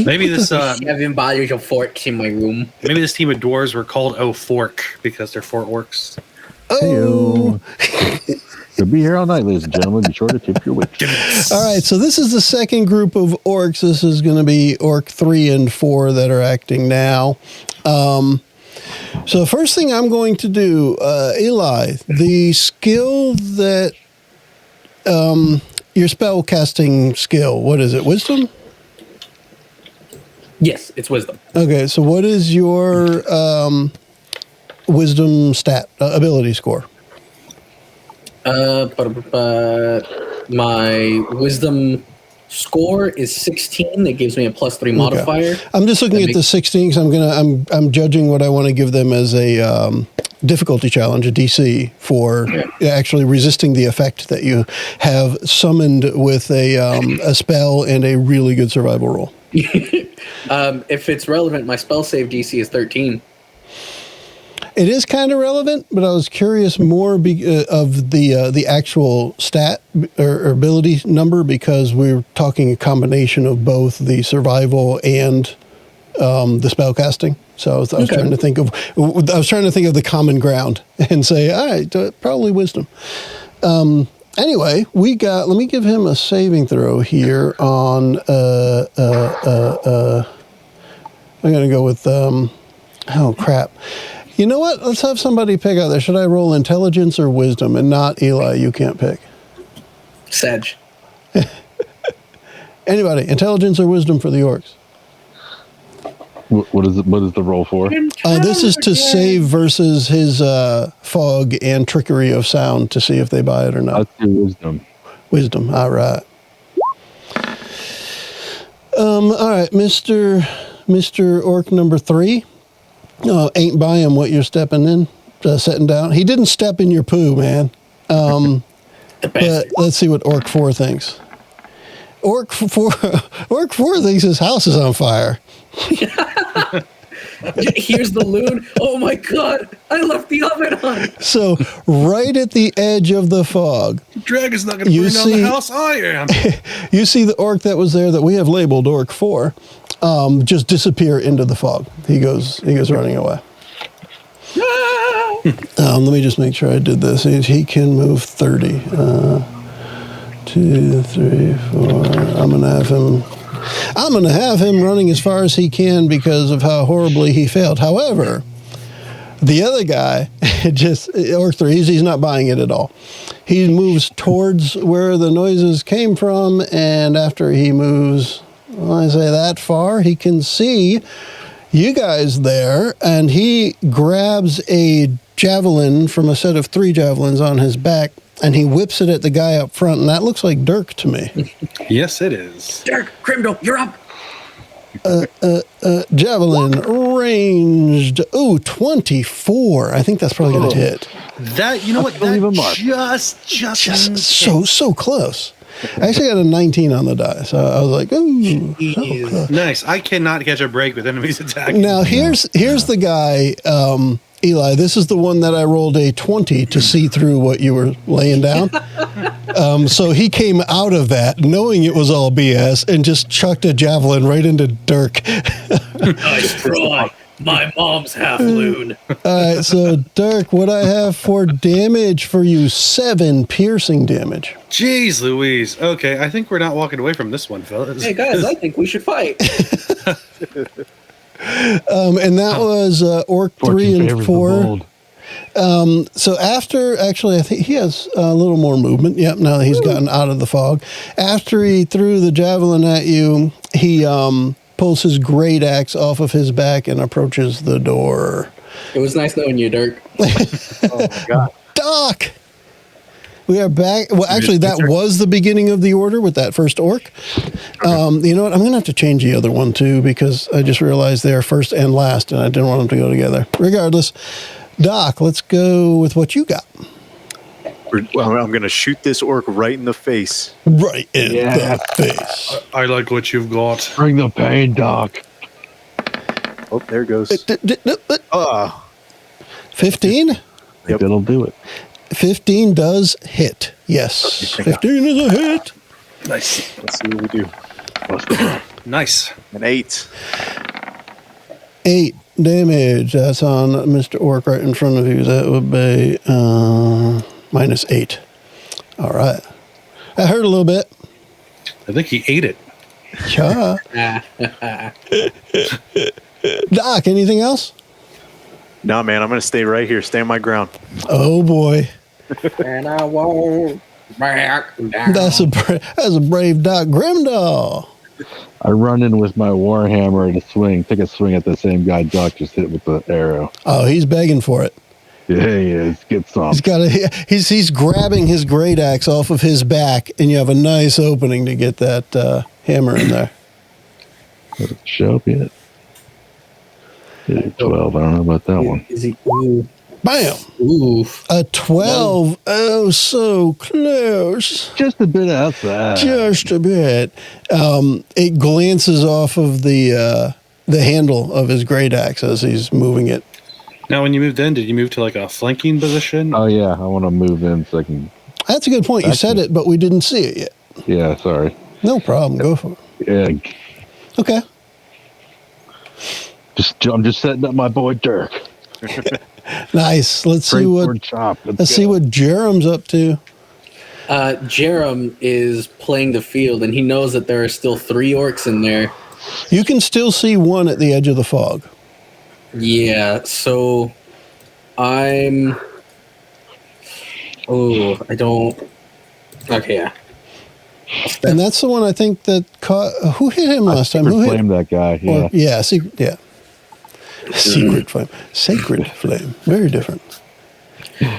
Maybe this 7 bottles of forks in my room. maybe this team of dwarves were called Fork because they're 4 orcs. Oh. You'll be here all night, ladies and gentlemen. Be sure to tip your waitress. All right, so this is the second group of orcs. This is going to be orc 3 and 4 that are acting now. So the first thing I'm going to do, Eli, the skill that your spell casting skill, what is it? Wisdom? Yes, it's wisdom. Okay, so what is your wisdom stat ability score? My wisdom score is 16. That gives me a +3 modifier. I'm just looking That at the 16 because I'm judging what I want to give them as a difficulty challenge, a DC for actually resisting the effect that you have summoned with a spell and a really good survival roll. If it's relevant, my spell save DC is 13. It is kind of relevant, but I was curious more of the actual stat or ability number because we're talking a combination of both the survival and the spell casting. So I was trying to think of the common ground and say, all right, probably wisdom. Anyway, let me give him a saving throw here on I'm going to go with oh crap. You know what? Let's have somebody pick out there. Should I roll intelligence or wisdom? And not Eli, you can't pick. Sedge. Anybody, intelligence or wisdom for the orcs? What is the roll for? This is to save versus his fog and trickery of sound to see if they buy it or not. Let's do wisdom. Wisdom, all right. All right, Mr. Orc number 3. Ain't buying what you're stepping in, setting down. He didn't step in your poo, man. But let's see what Orc 4 thinks. Orc 4 thinks his house is on fire. Here's the loon. Oh my God! I left the oven on. So right at the edge of the fog, Dragon's not going to You burn down see- the house. I am. you see the orc that was there that we have labeled Orc 4 just disappear into the fog. He goes running away. Let me just make sure I did this. He can move 30. 2, 3, 4. I'm gonna have him running as far as he can because of how horribly he failed. However, the other guy, Orc 3, he's not buying it at all. He moves towards where the noises came from, and after he moves, I say that far, he can see you guys there, and he grabs a javelin from a set of 3 javelins on his back, and he whips it at the guy up front, and that looks like Dirk to me. Yes, it is. Dirk, Grimdal, you're up. Javelin ranged. Ooh, 24. I think that's probably going to hit. That, you know what? Leave a That mark. just So close. I actually got a 19 on the die, so I was like, ooh. So close. nice. I cannot catch a break with enemies attacking. Now, here's the guy, Eli. This is the one that I rolled a 20 to see through what you were laying down. So he came out of that knowing it was all BS and just chucked a javelin right into Dirk. Nice try. My mom's half loon. All right, so Dirk, what I have for damage for you, 7 piercing damage. Jeez Louise. Okay, I think we're not walking away from this one, fellas. Hey guys, I think we should fight. And that was Orc 3 Fortune and favors the 4. bold. So after, actually, I think he has a little more movement. Yep, now that he's gotten out of the fog. After he threw the javelin at you, he pulls his great axe off of his back and approaches the door. It was nice knowing you, Dirk. Oh my god. Doc! We are back. Well, actually, that was the beginning of the order with that first orc. You know what? I'm going to have to change the other one, too, because I just realized they're first and last, and I didn't want them to go together. Regardless, Doc, let's go with what you got. Well, I'm going to shoot this orc right in the face. Right in Yeah. the face. I like what you've got. Bring the pain, Doc. Oh, there it goes. 15? Yep. That'll do it. 15 does hit. Yes. 15 is a hit. Nice. Let's see what we do. Nice. An 8. 8 damage. That's on Mr. Orc right in front of you. That would be -8. All right. That hurt a little bit. I think he ate it. Yeah. Doc, anything else? Nah, man, I'm going to stay right here. Stand my ground. Oh, boy. And I won't back down. That's a brave Doc. Grimdal. I run in with my warhammer to swing, take a swing at the same guy Doc just hit with the arrow. Oh, he's begging for it. Yeah, he is. Get some. He's grabbing his great axe off of his back, and you have a nice opening to get that hammer in there. Doesn't show up yet. 12. I don't know about that one. Is he? Ooh. Bam! Ooh. A 12. Oh, so close. Just a bit outside. Just a bit. It glances off of the handle of his great axe as he's moving it. Now, when you moved in, did you move to like a flanking position? Oh yeah, I want to move in so I can. That's a good point. You said it, but we didn't see it yet. Yeah, sorry. No problem. Go for it. Yeah, Okay. I'm just setting up my boy Dirk. Nice. Let's see what Jerum's up to. Jerum is playing the field, and he knows that there are still 3 orcs in there. You can still see one at the edge of the fog. Yeah, so I'm... Oh, I don't... Okay, yeah. And that's the one I think that caught... Who hit him last time? Who hit Flame that guy. Yeah. Or, yeah, Secret flame. Sacred flame. Very different.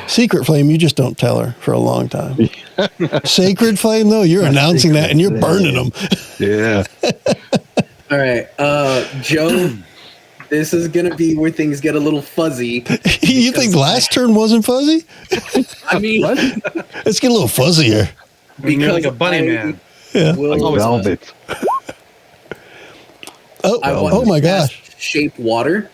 Secret flame, you just don't tell her for a long time. Sacred flame, though, you're announcing that and you're burning them. Yeah. All right, Joe, this is going to be where things get a little fuzzy. You think last turn wasn't fuzzy? I mean... Let's get a little fuzzier. You're like a bunny man. Yeah. Will, Velvet. Oh my gosh. Shape water.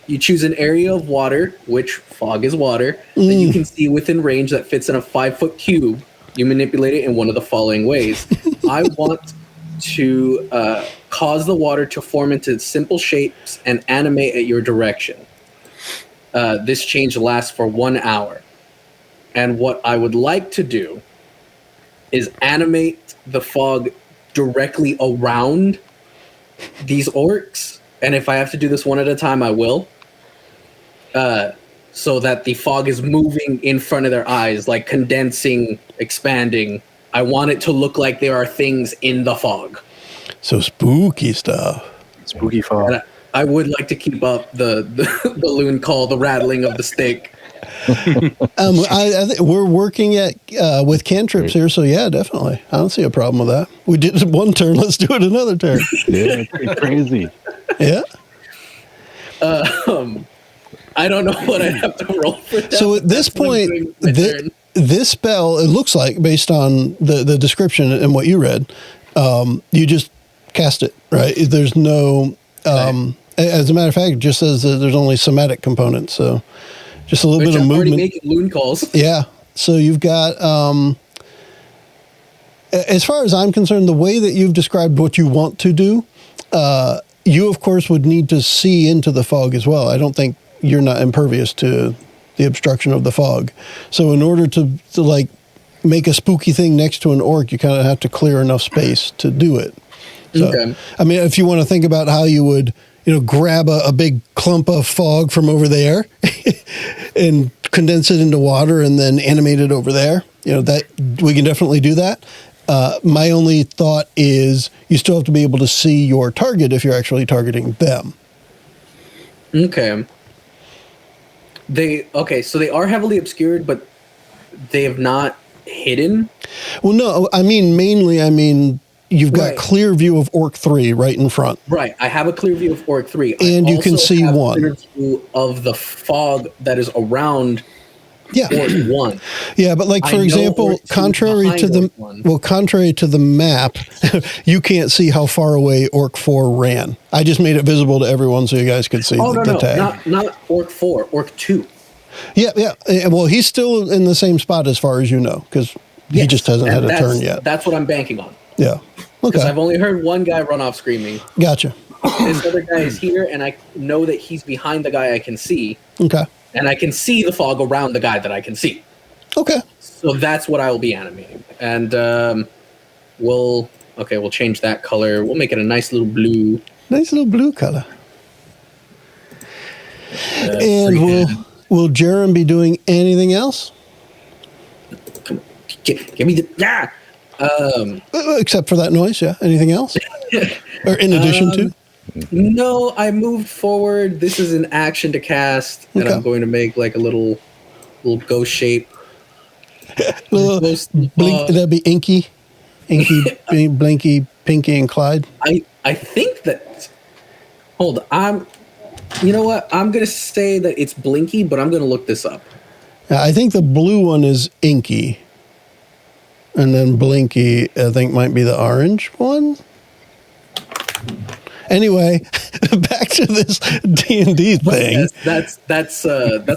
You choose an area of water, which fog is water, that you can see within range that fits in a 5-foot cube. You manipulate it in one of the following ways. I want to cause the water to form into simple shapes and animate at your direction. This change lasts for 1 hour. And what I would like to do is animate the fog directly around these orcs. And if I have to do this one at a time, I will. So that the fog is moving in front of their eyes, like condensing, expanding. I want it to look like there are things in the fog. So spooky stuff. Spooky fog. And I would like to keep up the balloon call, the rattling of the stick. I think we're working with cantrips here, so yeah, definitely. I don't see a problem with that. We did it one turn, let's do it another turn. Yeah, it's crazy. Yeah. I don't know what I have to roll for that. So at this point, this spell, it looks like, based on the description and what you read, you just cast it, right? There's no, as a matter of fact, it just says that there's only somatic components, so just a little bit of I'm movement. already making loon calls. Yeah. So you've got, as far as I'm concerned, the way that you've described what you want to do, you, of course, would need to see into the fog as well. I don't think you're not impervious to the obstruction of the fog. So in order to like make a spooky thing next to an orc, you kind of have to clear enough space to do it. So, Okay. I mean, if you want to think about how you would grab a big clump of fog from over there and condense it into water and then animate it over there. That we can definitely do that. My only thought is you still have to be able to see your target if you're actually targeting them. Okay. So they are heavily obscured, but they have not hidden. Well, no, mainly, you've got clear view of Orc 3 right in front. Right. I have a clear view of Orc 3. And you can see one. Clear view of the fog that is around Orc 1. Yeah, but for example, contrary to the map, you can't see how far away Orc 4 ran. I just made it visible to everyone so you guys could see the tag. Not Orc 4, Orc 2. Yeah. Well, he's still in the same spot as far as you know, because he just hasn't had a turn yet. That's what I'm banking on. Yeah. Because Okay. I've only heard one guy run off screaming. Gotcha. This other guy is here, and I know that he's behind the guy I can see. Okay. And I can see the fog around the guy that I can see. Okay. So that's what I will be animating. And we'll change that color. We'll make it a nice little blue. Nice little blue color. And will Jerum be doing anything else? Give me the Except for that noise, yeah. Anything else? Or in addition to? No, I moved forward. This is an action to cast, and I'm going to make a little ghost shape. That'd be Inky, Blinky, Pinky, and Clyde. I think that. Hold on. You know what? I'm going to say that it's Blinky, but I'm going to look this up. I think the blue one is Inky. And then Blinky, I think, might be the orange one. Anyway, back to this D&D thing. That's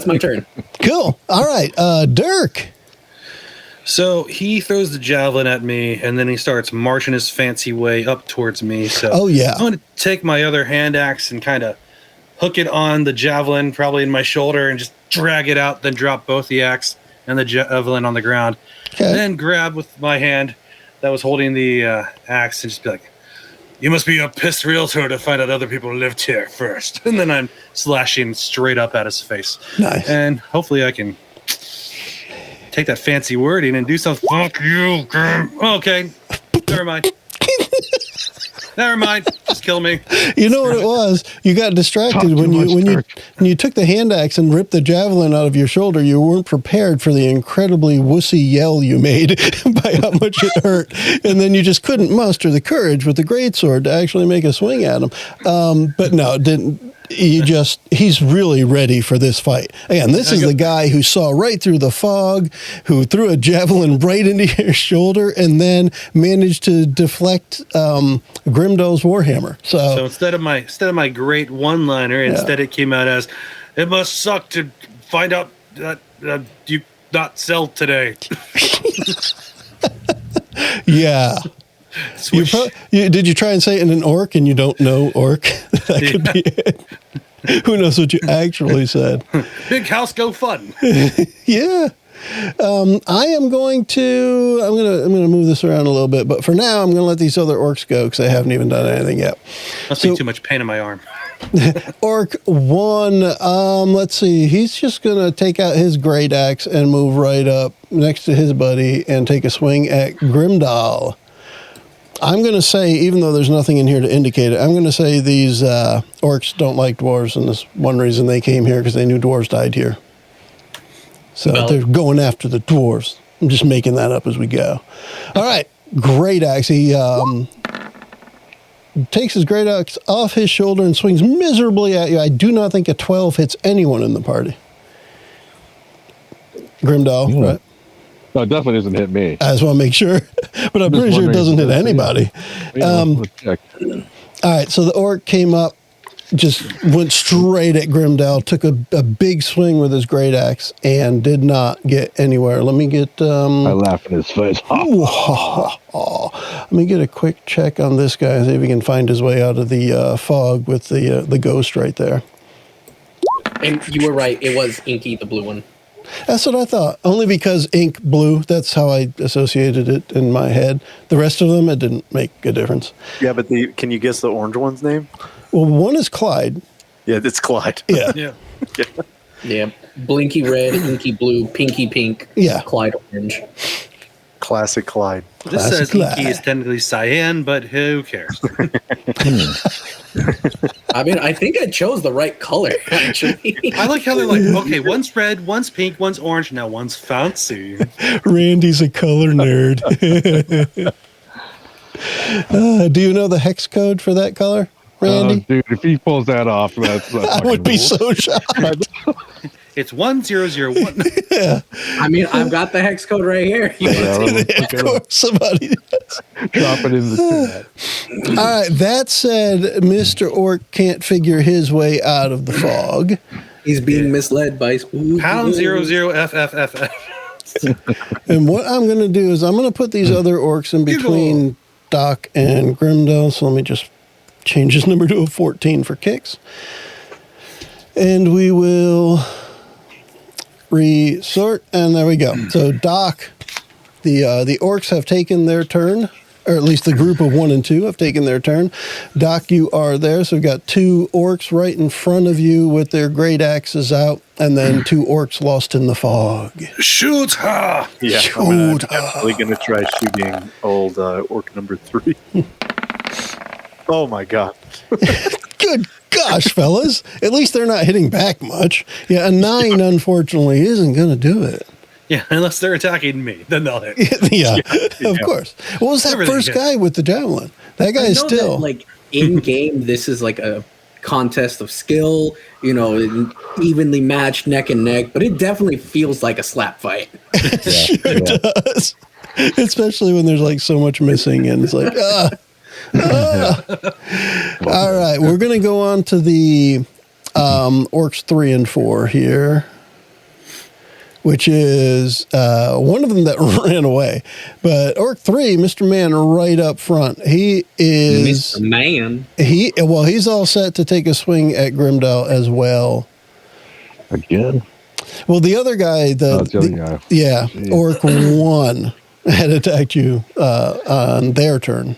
my turn. Cool. All right, Dirk. So he throws the javelin at me, and then he starts marching his fancy way up towards me. So I'm going to take my other hand axe and kind of hook it on the javelin, probably in my shoulder, and just drag it out, then drop both the axe and the javelin on the ground. Okay. And then grab with my hand that was holding the axe and just be like, "You must be a pissed realtor to find out other people lived here first." And then I'm slashing straight up at his face. Nice. And hopefully I can take that fancy wording and do something. Fuck you, Grim. Okay. Never mind. Never mind. Just kill me. You know what it was? You got distracted when you took the hand axe and ripped the javelin out of your shoulder. You weren't prepared for the incredibly wussy yell you made by how much it hurt, and then you just couldn't muster the courage with the greatsword to actually make a swing at him. But no, it didn't. He's really ready for this fight. Again, this is the guy who saw right through the fog, who threw a javelin right into your shoulder, and then managed to deflect Grimdal's warhammer. So instead of my great one-liner, instead it came out as, "It must suck to find out that you not sell today." Yeah. Did you try and say it in an orc and you don't know orc? That could be it. Who knows what you actually said? Big house go fun. Yeah. I'm going to move this around a little bit, but for now I'm going to let these other orcs go because I haven't even done anything yet. Must be too much pain in my arm. Orc 1, let's see. He's just going to take out his great axe and move right up next to his buddy and take a swing at Grimdal. I'm going to say, even though there's nothing in here to indicate it, I'm going to say these orcs don't like dwarves, and that's one reason they came here, because they knew dwarves died here. So they're going after the dwarves. I'm just making that up as we go. All right, great axe. He takes his great axe off his shoulder and swings miserably at you. I do not think a 12 hits anyone in the party. Grimdal, right? No, it definitely doesn't hit me. I just want to make sure, but I'm pretty sure it doesn't hit anybody. All right, so the orc came up, just went straight at Grimdal, took a big swing with his great axe, and did not get anywhere. Let me get... I laugh in his face. Let me get a quick check on this guy, see if he can find his way out of the fog with the ghost right there. And you were right, it was Inky, the blue one. That's what I thought. Only because ink blue, that's how I associated it in my head. The rest of them, it didn't make a difference. Yeah, but can you guess the orange one's name? Well, one is Clyde. Yeah, it's Clyde. Yeah. Yeah. Yeah. Blinky red, inky blue, pinky pink. Yeah. Clyde orange. Classic Clyde. This Classic says Clyde. inky is technically cyan, but who cares? I mean, I think I chose the right color, actually. I like how they're like, okay, one's red, one's pink, one's orange, now one's fancy. Randy's a color nerd. Do you know the hex code for that color, Randy? Dude, if he pulls that off, that's I would be so shocked. It's 1001. I mean, I've got the hex code right here. Of course, somebody does. Drop it in the chat. All right, that said, Mr. Orc can't figure his way out of the fog. He's being misled by spooky. Pound 00FFFF. And what I'm going to do is I'm going to put these other orcs in between Doc and Grimdal. So let me just change his number to a 14 for kicks. And we will resort, and there we go. So Doc, the orcs have taken their turn, or at least the group of 1 and 2 have taken their turn. Doc, you are there, so we've got 2 orcs right in front of you with their great axes out, and then 2 orcs lost in the fog. Shoot her! Yeah, Shoot. I'm definitely going to try shooting old orc number 3. Oh my god. Good gosh, fellas. At least they're not hitting back much. Yeah, a 9, unfortunately, isn't going to do it. Yeah, unless they're attacking me, then they'll hit. Yeah, of course. What was that Everything first hit. guy with the javelin? That guy I is know still... that, like, in game, this is like a contest of skill, you know, evenly matched neck and neck, but it definitely feels like a slap fight. sure does. Especially when there's like so much missing and it's like, All right, we're going to go on to the orcs 3 and 4 here, which is one of them that ran away. But orc 3, Mr. Man right up front, he is... Mr. Man. He's all set to take a swing at Grimdal as well. Again? Well, the other guy, The other guy. yeah, Jeez. Orc 1 had attacked you on their turn.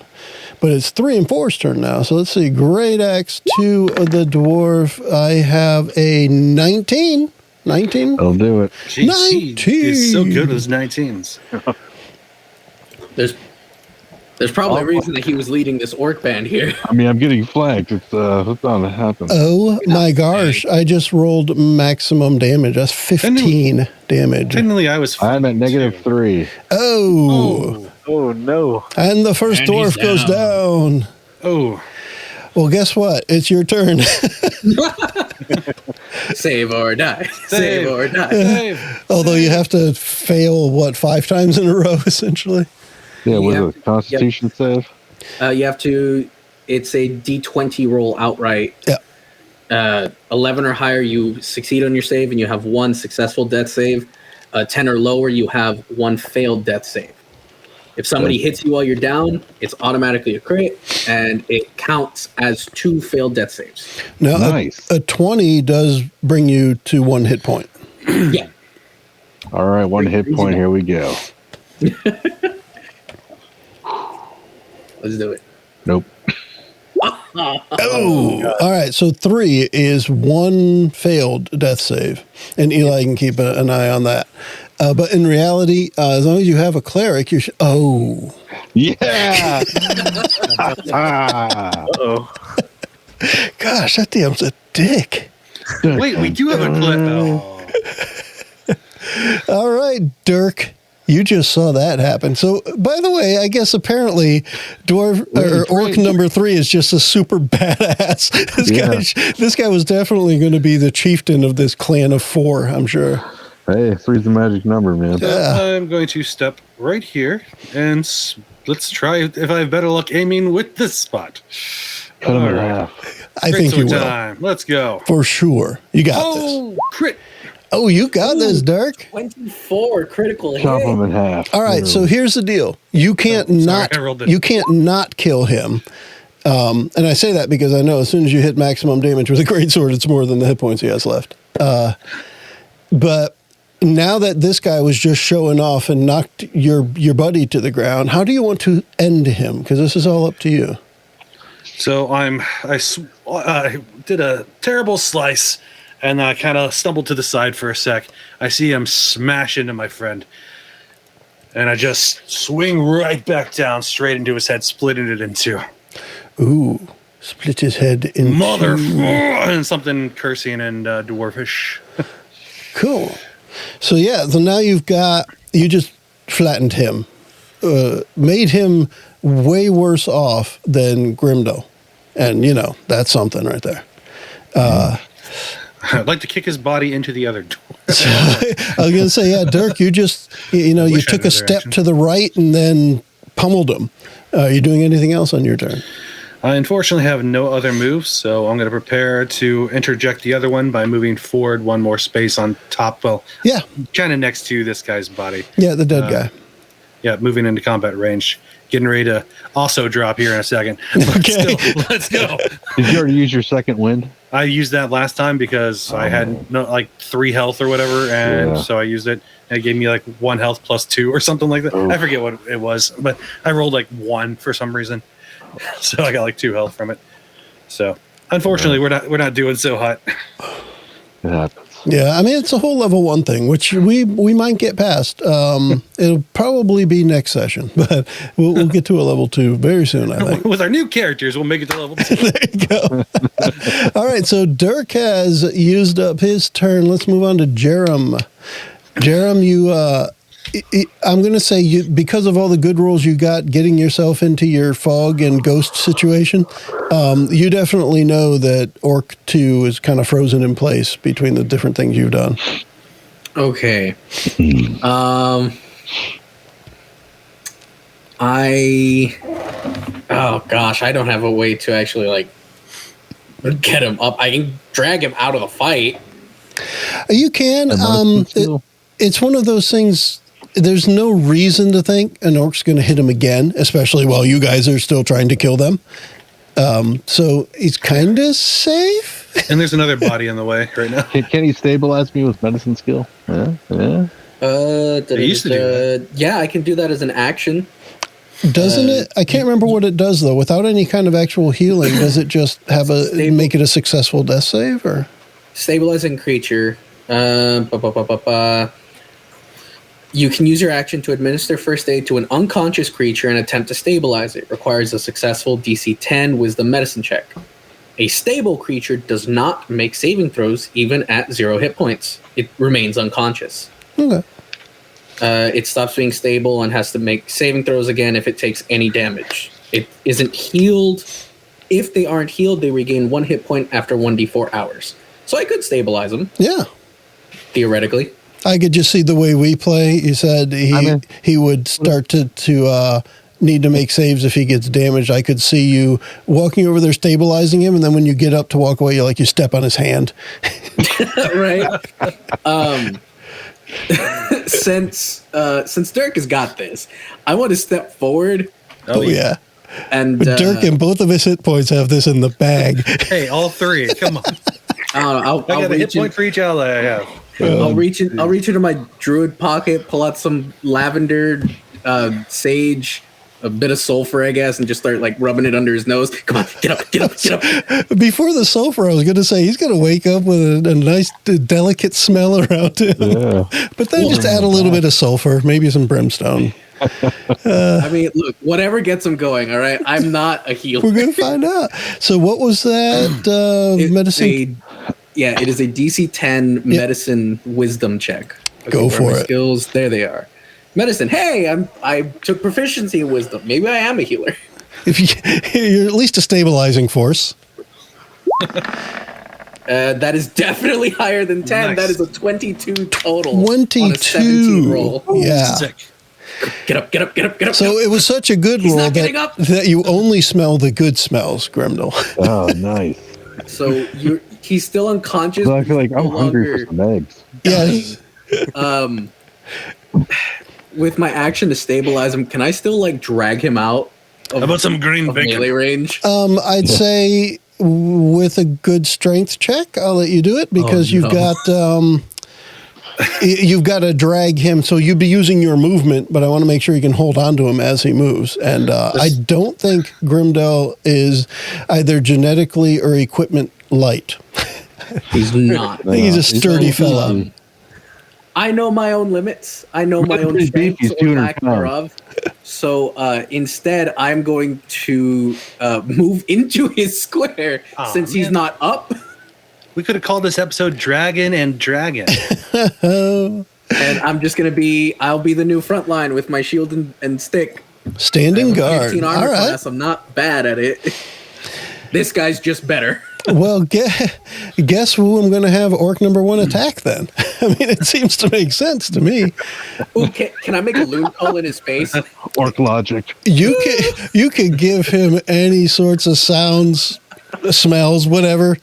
But it's 3 and 4's turn now. So let's see. Great Axe 2 of the Dwarf. I have a 19. 19? I'll do it. Jeez, he 19. is so good with his 19s. There's probably a reason that he was leading this orc band here. I mean, I'm getting flanked. It's bound to happen. Oh my gosh. I just rolled maximum damage. That's 15 damage. Technically, I was. I'm at negative 3. Oh. Oh no. And the first And he's dwarf goes down. Oh, Well, guess what? It's your turn. Save or die. Save or die. Dave. Although you have to fail, 5 times in a row, essentially? Yeah, was Yeah. it a Constitution save? You have to, it's a d20 roll outright. Yeah. 11 or higher, you succeed on your save and you have 1 successful death save. 10 or lower, you have 1 failed death save. If somebody hits you while you're down, it's automatically a crit, and it counts as 2 failed death saves. Now, Nice. a 20 does bring you to 1 hit point. Yeah. All right, 1 hit point. Here we go. Let's do it. Nope. Oh, all right. So 3 is 1 failed death save, and Eli can keep an eye on that. But in reality, as long as you have a cleric, you should. Oh, Yeah. Uh-oh. gosh, that damn's a dick. Wait, we do have a clip. Oh. All right, Dirk. You just saw that happen. So, by the way, I guess apparently orc number 3 is just a super badass. This guy was definitely going to be the chieftain of this clan of 4, I'm sure. Hey, 3's the magic number, man. I'm going to step right here and let's try if I have better luck aiming with this spot. Cut him in All right. half. I think you will. Time. Let's go. For sure. You got this. Oh, crit. Oh, you got this, Dirk. 24 critical hit. Chop him in half. All right, so here's the deal. You can't I rolled it. you can't not kill him. And I say that because I know as soon as you hit maximum damage with a greatsword, it's more than the hit points he has left. But now that this guy was just showing off and knocked your buddy to the ground, how do you want to end him? Because this is all up to you. So I did a terrible slice, and I kind of stumbled to the side for a sec. I see him smash into my friend, and I just swing right back down, straight into his head, splitting it in two. Ooh, split his head in Mother two. and something cursing and dwarfish. Cool. So yeah, so now you just flattened him, made him way worse off than Grimdal, and that's something right there. I'd like to kick his body into the other door. So, I was going to say, yeah, Dirk, you just you took a step to the right and then pummeled him. Are you doing anything else on your turn? I unfortunately have no other moves, so I'm going to prepare to interject the other one by moving forward one more space on top. Well, Yeah, kind of next to this guy's body. yeah, the dead guy. Yeah, moving into combat range. Getting ready to also drop here in a second. But Okay. still, let's go. Did you already use your second wind? I used that last time because I had 3 health or whatever, and so I used it. And it gave me 1 health plus 2 or something like that. I forget what it was, but I rolled 1 for some reason, so I got 2 health from it. So unfortunately, we're not doing so hot. It happens. Yeah, I mean, it's a whole level 1 thing, which we might get past. It'll probably be next session, but we'll get to a level 2 very soon, I think. With our new characters, we'll make it to level 2. There you go. All right, so Dirk has used up his turn. Let's move on to Jerum. Jerum, I'm going to say because of all the good rolls you got getting yourself into your fog and ghost situation, you definitely know that Orc 2 is kind of frozen in place between the different things you've done. Okay. Oh gosh, I don't have a way to actually get him up. I can drag him out of the fight. You can. It's one of those things. There's no reason to think an orc's going to hit him again, especially while you guys are still trying to kill them. So he's kind of safe. And there's another body in the way right now. Can he stabilize me with medicine skill? Yeah. used to do that. Yeah, I can do that as an action. Doesn't it? I can't remember what it does though. Without any kind of actual healing, does it just have make it a successful death save or Stabilizing creature. You can use your action to administer first aid to an unconscious creature and attempt to stabilize it. Requires a successful DC 10 Wisdom Medicine check. A stable creature does not make saving throws even at 0 hit points. It remains unconscious. Okay. It stops being stable and has to make saving throws again if it takes any damage. It isn't healed. If they aren't healed, they regain 1 hit point after 1d4 hours. So I could stabilize them, Yeah. theoretically. I could just see the way we play. You said he would start to need to make saves if he gets damaged. I could see you walking over there, stabilizing him, and then when you get up to walk away, you step on his hand. Right. Since Dirk has got this, I want to step forward. Oh yeah. And Dirk and both of his hit points have this in the bag. Hey, all 3. Come on. I'll I got a hit point for each ally I have. I'll reach into my druid pocket, pull out some lavender, sage, a bit of sulfur, I guess, and just start rubbing it under his nose. Come on, get up. Before the sulfur, I was going to say he's going to wake up with a nice, delicate smell around him. Yeah. But then just add a little bit of sulfur, maybe some brimstone. I mean, look, whatever gets him going. All right, I'm not a healer. We're going to find out. So, what was that medicine? It is a DC 10 medicine wisdom check. Okay, Go for it. Skills, there they are. Medicine. Hey, I took proficiency in wisdom. Maybe I am a healer. If you're at least a stabilizing force. That is definitely higher than 10. Nice. That is a 22 total. 22. On a 17 roll. Yeah. Sick. Get up. So it was such a good roll not getting up. that you only smell the good smells, Grimdal. Oh, nice. So he's still unconscious. So I feel like no I'm hungry for some eggs. Yes. With my action to stabilize him, can I still drag him out How about some green bacon? melee range? I'd say with a good strength check, I'll let you do it because you've got You've got to drag him, so you'd be using your movement, but I want to make sure you can hold on to him as he moves. And I don't think Grimdal is either genetically or equipment light. He's not. I think he's a sturdy fellow. I know my own limits. I know my own strengths or lack thereof. So instead, I'm going to move into his square since he's not up. We could have called this episode Dragon and Dragon. And I'm just going to I'll be the new front line with my shield and stick. Standing guard. 15 armor class. I'm not bad at it. This guy's just better. Well, guess who I'm going to have orc number 1 attack then? I mean, it seems to make sense to me. Ooh, can I make a loon call in his face? Orc logic. You could give him any sorts of sounds, smells, whatever.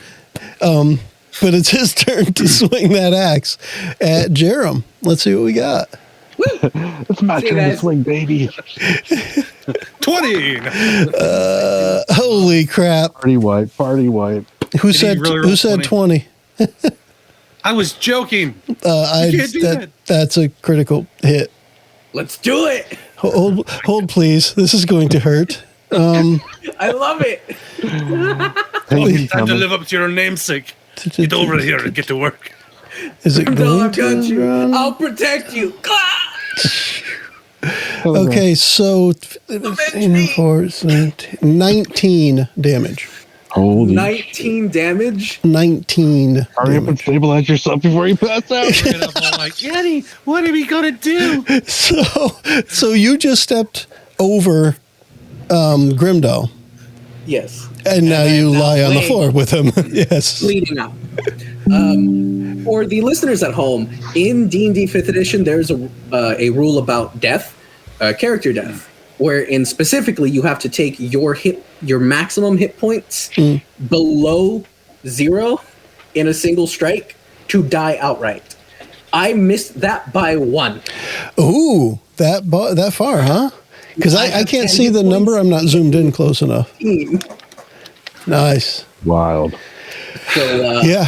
But it's his turn to swing that axe at Jerum. Let's see what we got. It's my turn to swing, baby. 20. Holy crap! Party wipe. Who said 20? I was joking. That's a critical hit. Let's do it. Hold, please. This is going to hurt. I love it. Time to live up to your namesake. Get over here and get to work. Is it going to you. run? I'll protect you. Okay, so 19 damage. Holy 19 damage? 19 Hurry up and damage. stabilize yourself before you pass out. I'm like, Eddie, what are we gonna do? So you just stepped over Grimdal. Yes. And now you lie on the floor with him. Yes. Bleeding out. For the listeners at home, in D&D 5th edition, there's a rule about death, character death, wherein specifically you have to take your maximum hit points below 0 in a single strike to die outright. I missed that by 1. Ooh, that far, huh? Because I can't see the number. I'm not zoomed in close enough. Nice. Wild. So, yeah.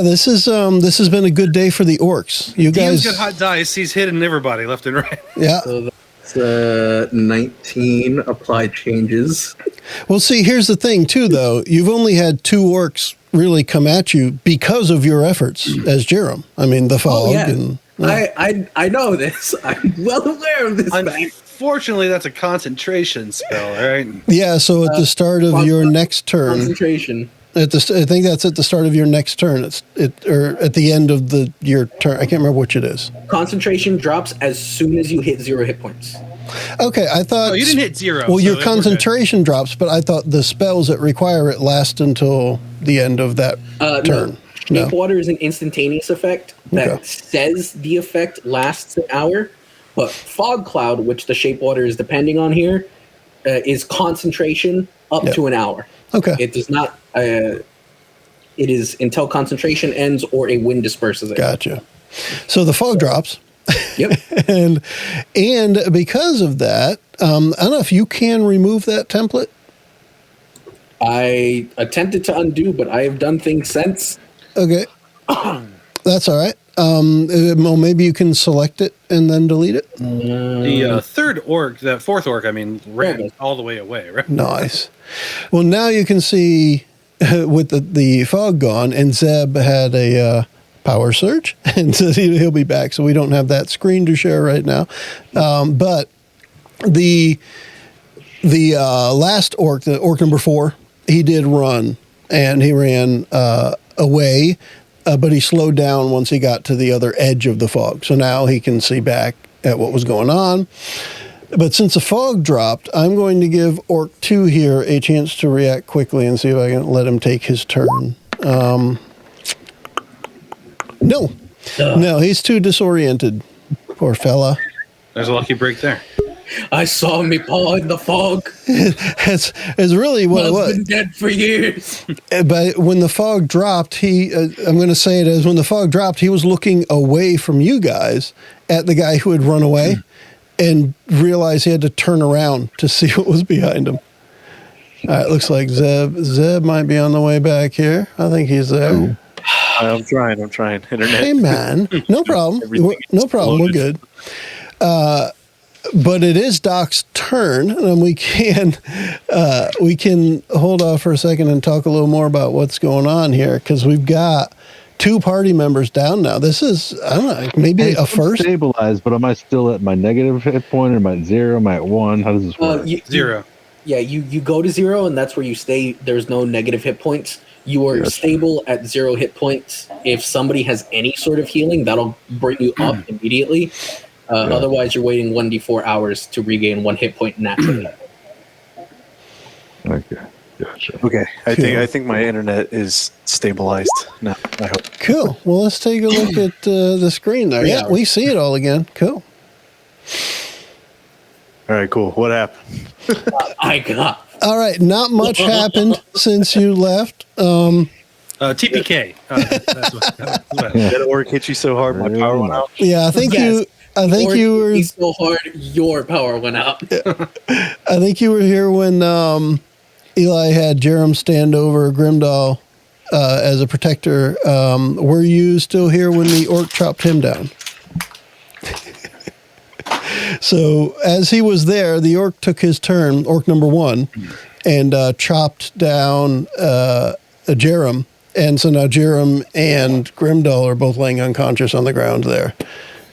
This has been a good day for the orcs. You guys He's got hot dice. He's hitting everybody left and right. Yeah. So that's 19 applied changes. Well, see, here's the thing too, though. You've only had 2 orcs really come at you because of your efforts as Jerum. I mean, the fog. I know this. I'm well aware of this. Unfortunately, that's a concentration spell, right? Yeah. So at the start of your next turn, concentration. I think that's at the start of your next turn. Or at the end of your turn. I can't remember which it is. Concentration drops as soon as you hit 0 hit points. Okay, I thought... Oh, you didn't hit 0. Well, your concentration drops, but I thought the spells that require it last until the end of that turn. No. Shape Water is an instantaneous effect that says the effect lasts an hour, but Fog Cloud, which the Shape Water is depending on here, is concentration up to an hour. Okay. It does not... it is until concentration ends or a wind disperses it. Gotcha. So the fog drops. Yep. and because of that, I don't know if you can remove that template. I attempted to undo, but I have done things since. Okay. That's all right. Well, maybe you can select it and then delete it. The fourth orc, ran all the way away, right? Nice. Well, now you can see with the fog gone, and Zeb had a power surge, and so he'll be back. So we don't have that screen to share right now. But the last orc, the orc number 4, he did run, and he ran away. But he slowed down once he got to the other edge of the fog. So now he can see back at what was going on. But since the fog dropped, I'm going to give Orc 2 here a chance to react quickly and see if I can let him take his turn. No, he's too disoriented. Poor fella. There's a lucky break there. I saw me paw in the fog. It's really what it was. Been dead for years. But when the fog dropped, I'm going to say it as when the fog dropped, he was looking away from you guys at the guy who had run away and realized he had to turn around to see what was behind him. All right, looks like Zeb might be on the way back here. I think he's there. I'm trying. Internet. Hey, man. No problem. Everything No problem. We're exploded. good. But it is Doc's turn, and we can hold off for a second and talk a little more about what's going on here, because we've got 2 party members down now. This is, I don't know, maybe Hey, a I'm first. stabilized, but am I still at my negative hit point, or am I at 0? Am I at 1? How does this work? 0. Yeah, you go to 0, and that's where you stay. There's no negative hit points. You are Yes. stable at 0 hit points. If somebody has any sort of healing, that'll bring you up immediately. Otherwise, you're waiting 1d4 hours to regain 1 hit point naturally. Okay, gotcha. Okay, I think my internet is stabilized now. I hope. Cool. Well, let's take a look at the screen there. Yeah, Yeah. we see it all again. Cool. All right, cool. What happened? I got. All right. Not much happened since you left. TPK. That's what. That orc hit you so hard, my power went out. Yeah, I think Yes. you were. He's so hard, your power went out. I think you were here when Eli had Jerum stand over Grimdal as a protector. Were you still here when the orc chopped him down? So as he was there, the orc took his turn, orc number 1, and chopped down Jerum. And so now Jerum and Grimdal are both laying unconscious on the ground there.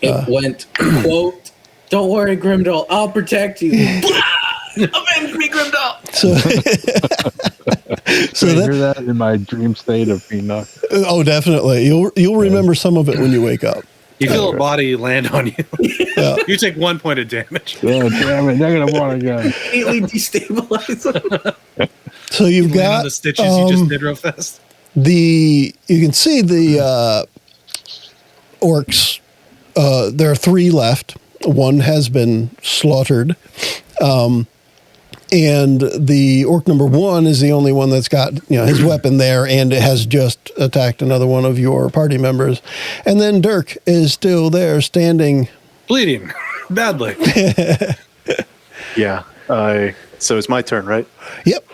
It went, quote, "Don't worry, Grimdal, I'll protect you." Avenge me, Grimdal! So, So I hear that in my dream state of being knocked. oh, definitely. You'll remember some of it when you wake up. You feel a body land on you. Yeah. You take 1 point of damage. Yeah, damn it, -1 again. Immediately destabilize him. So you've You land on got the stitches you just did real fast. you can see the orcs. There are 3 left. 1 has been slaughtered. And the orc number 1 is the only one that's got his weapon there, and it has just attacked another one of your party members. And then Dirk is still there, standing. Bleeding badly. Yeah. So it's my turn, right? Yep.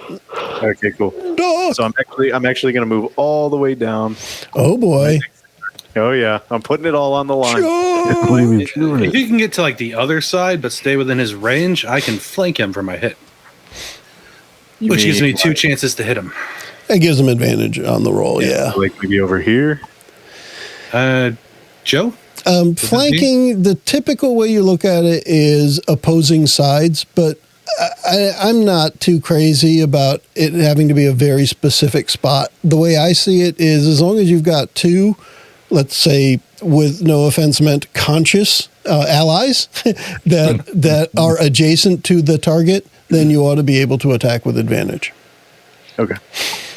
Okay, cool. Dog. So I'm actually going to move all the way down. Oh boy. Oh yeah, I'm putting it all on the line. I believe he's doing If it. you can get to like the other side but stay within his range, I can flank him for my hit. Which gives me 2 chances to hit him. It gives him advantage on the roll. Yeah. Like maybe over here. Joe? Flanking, the typical way you look at it is opposing sides, but I'm not too crazy about it having to be a very specific spot. The way I see it is, as long as you've got 2, let's say, with no offense meant, conscious allies that are adjacent to the target, then you ought to be able to attack with advantage. Okay.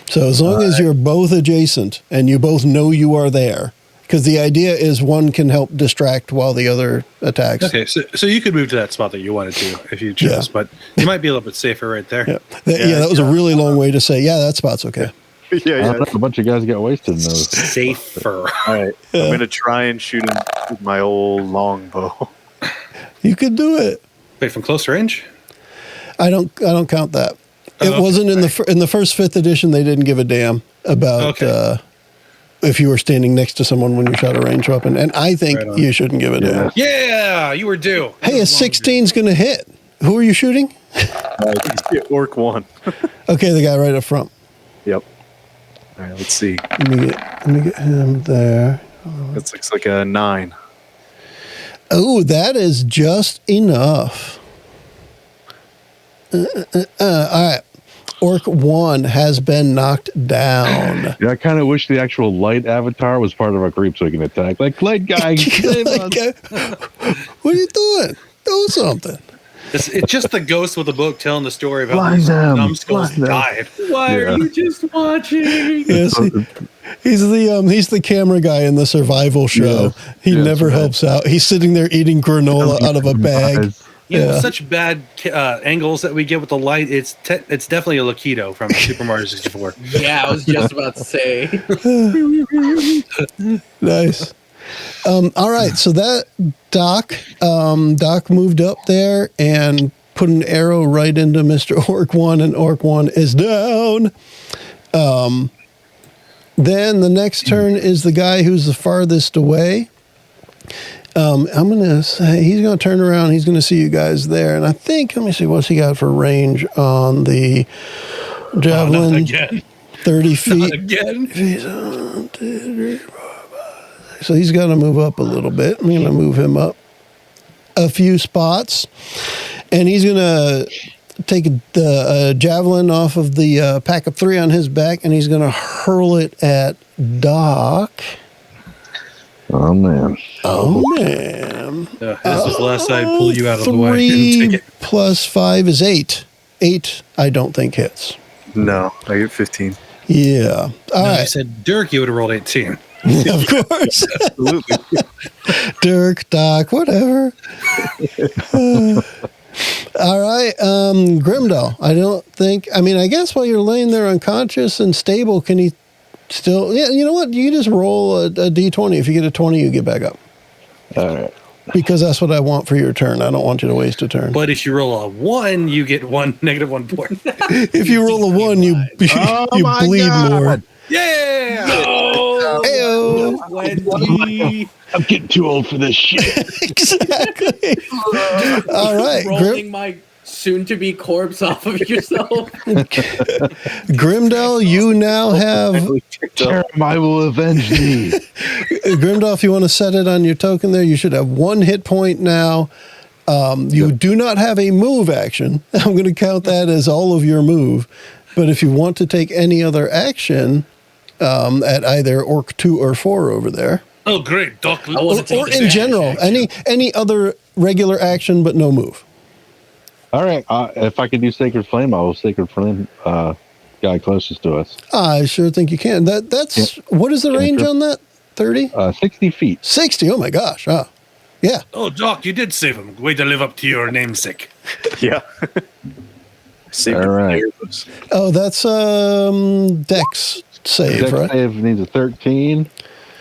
So as long as you're both adjacent and you both know you are there, because the idea is one can help distract while the other attacks. Okay, so you could move to that spot that you wanted to if you chose, Yeah. but you might be a little bit safer right there. Yeah, that was a really long way to say, yeah, that spot's okay. Yeah. A bunch of guys got wasted in those. Safer. All right. I'm going to try and shoot him with my old longbow. You could do it. Wait, from close range? I don't count that. It okay. wasn't in the first 5th edition. They didn't give a damn about if you were standing next to someone when you shot a ranged weapon, and I think Right on. you shouldn't give a damn. Yeah, you were due. Hey, a 16's going to hit. Who are you shooting? Orc 1. Okay, the guy right up front. Yep. All right, let's see. Let me get him there. That looks like a 9. Oh, that is just enough. All right. Orc 1 has been knocked down. Yeah, I kind of wish the actual light avatar was part of our group so he can attack. Like, light guy, save us. What are you doing? Do something. It's just the ghost with the book telling the story of how Blind these them, numbskulls blind them. died. Why are you just watching? Yes, he's the camera guy in the survival show. He Yes, never right. helps out. He's sitting there eating granola out of a bag. You know, Yeah. such bad angles that we get with the light. It's definitely a Loquito from Super Mario 64. Yeah, I was just about to say. Nice. All right, so that Doc moved up there and put an arrow right into Mr. Orc 1, and Orc 1 is down. Then the next turn is the guy who's the farthest away. I'm going to say he's going to turn around. He's going to see you guys there. And I think, let me see, what's he got for range on the javelin? Not again. 30 feet. Not again. So he's got to move up a little bit. I'm going to move him up a few spots. And he's going to take the javelin off of the pack of 3 on his back, and he's going to hurl it at Doc. Oh, man. Oh, man. This is last I pull you out of the way. 3 plus 5 is 8. 8, I don't think hits. No, I get 15. Yeah. All I right. said Dirk, you would have rolled 18. Of course. Absolutely. Dirk, Doc, whatever. All right. Grimdal, I don't think, I mean, I guess while you're laying there unconscious and stable, can he still, yeah, you know what? You just roll a d20. If you get a 20, you get back up. All right. Because that's what I want for your turn. I don't want you to waste a turn. But if you roll a 1, you get negative 1 point. If you roll a 1, you Oh you my bleed God. more. Yeah! Ayo. I'm getting too old for this shit. Exactly. All right. Rolling my soon-to-be corpse off of yourself. Grimdal, you now have Jerum, I will avenge thee. Grimdal, if you want to set it on your token there, you should have 1 hit point now. You do not have a move action. I'm going to count that as all of your move. But if you want to take any other action at either Orc 2 or 4 over there, Oh, great. Doc. I wasn't or taking in advantage, general, actually. any other regular action but no move. All right. If I could do Sacred Flame, I will Sacred Flame guy closest to us. I sure think you can. That's what is the range on that? 30? 60 feet. 60. Oh my gosh. Yeah. Oh, Doc, you did save him. Way to live up to your namesake. Yeah. Saved All right. it. Oh, that's Dex save, Dex right? save needs a 13,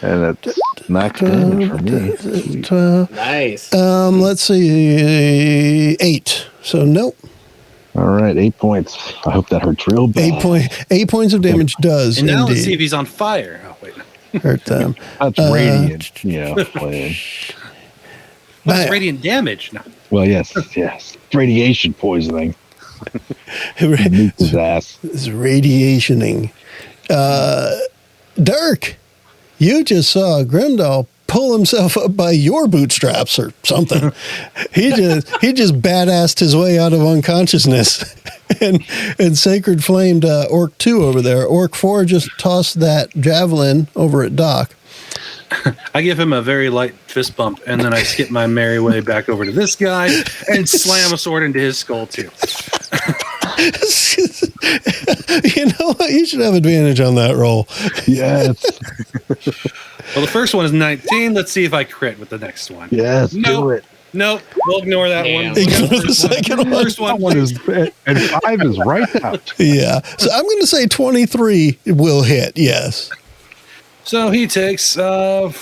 and that's max damage for me. 12. Nice. Let's see, 8. So nope. All right, 8 points. I hope that hurts real bad. 8 points of damage does And now let's see indeed if he's on fire. Oh, wait. hurt them. That's radiant, flame. What's Bam. radiant damage? No. Well, yes. Radiation poisoning. Meets his ass. It's radiationing. Dirk, you just saw Grimdal pull himself up by your bootstraps or something. he just badassed his way out of unconsciousness and sacred flamed Orc 2 over there. Orc 4 just tossed that javelin over at Doc. I give him a very light fist bump, and then I skip my merry way back over to this guy and slam a sword into his skull, too. You know what? You should have advantage on that roll. Yes. Well, the first one is 19. Let's see if I crit with the next one. Yes. Do Nope. it. Nope. We'll ignore that Damn. one. We'll go Ignore the first second one. First one. That one is, and 5 is right out. Yeah. So I'm going to say 23 will hit. Yes. So he takes 5.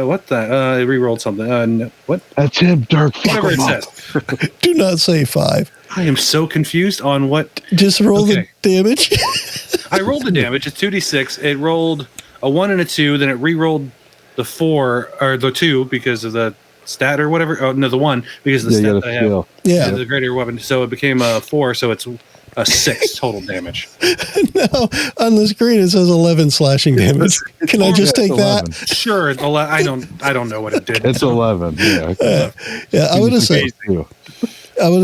What the? I re-rolled something. No, what? That's him, Dirk. Fuck Whatever it him up. says. Do not say 5. I am so confused on what. Just roll Okay. the damage. I rolled the damage. It's 2d6. It rolled a 1 and a 2. Then it re-rolled the 4 or the 2 because of the stat or whatever. Oh no, the 1 because of the Yeah, stat you that got I a have. skill. Yeah. The greater weapon. So it became a 4. So it's a 6 total damage. No, on the screen it says 11 slashing damage. Can I just take that? Sure. I don't know what it did. It's 11. Yeah. Yeah, I would have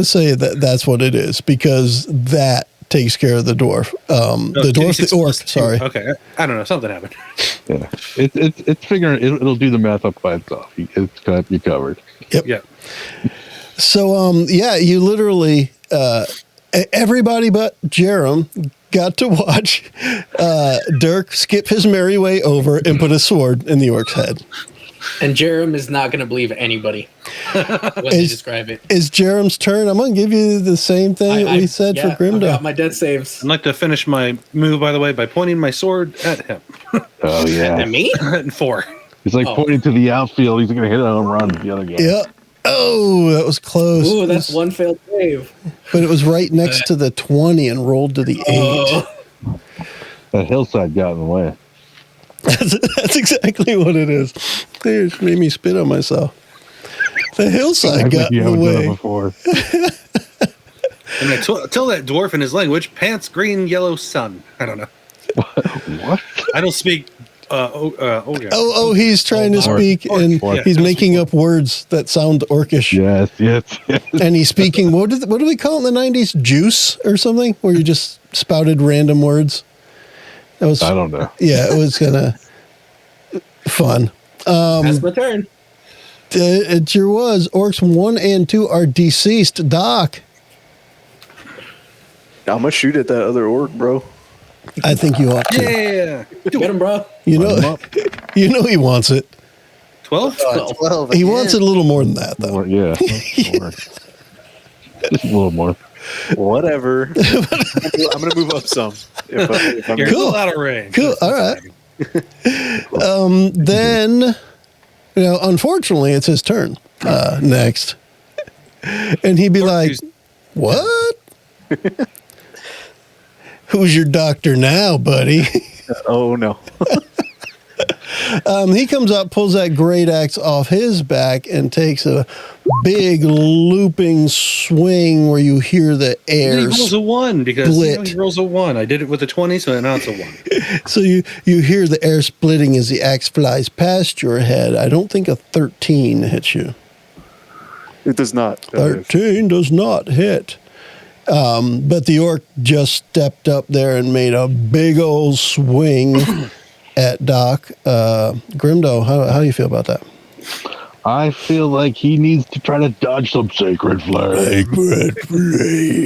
said that's what it is because that takes care of the dwarf. The dwarf, the orc. Sorry. Okay. I don't know. Something happened. Yeah. It's figuring it'll do the math up by itself. It's got you covered. Yep. Yeah. So you literally everybody but Jerum got to watch Dirk skip his merry way over and put a sword in the orc's head. And Jerum is not going to believe anybody when they describe it. It's Jerum's turn. I'm going to give you the same thing we said for I've Grimdal. got my death saves. I'd like to finish my move, by the way, by pointing my sword at him. Oh yeah. And me? And 4. He's like pointing to the outfield. He's going to hit a home run. The other guy. Yeah. Oh, that was close. Ooh, that's one failed save. But it was right next to the 20 and rolled to the 8. That hillside got in the way. That's exactly what it is. They just made me spit on myself. The hillside got in the done it way. before. And I tell that dwarf in his language, pants, green, yellow, sun. I don't know. What? I don't speak. Yeah. Oh, he's trying to speak, and Yeah. he's making up words that sound orcish. Yes. And he's speaking, what do we call it in the 90s? Juice or something? Where you just spouted random words? That was, I don't know. yeah, it was kind of fun. That's my turn. It sure was. Orcs 1 and 2 are deceased. Doc, I'm gonna shoot at that other orc, bro. I think you ought to. Yeah. Get him, bro. You know he wants it. 12? 12. He wants it a little more than that, though. More, yeah. More. Just a little more. Whatever. I'm gonna move up some. If I'm You're Cool. a little out of range. Cool. All right. Then, unfortunately, it's his turn next. And he'd be like, what? Who's your doctor now, buddy? Oh no. He comes up, pulls that great axe off his back, and takes a big looping swing where you hear the air. He rolls a 1 because split. he rolls a 1. I did it with a 20, so now it's a 1. So you hear the air splitting as the axe flies past your head. I don't think a 13 hits you. It does not. 13 does not hit. But the orc just stepped up there and made a big old swing at Doc. Grimdal, how do you feel about that? I feel like he needs to try to dodge some sacred flame.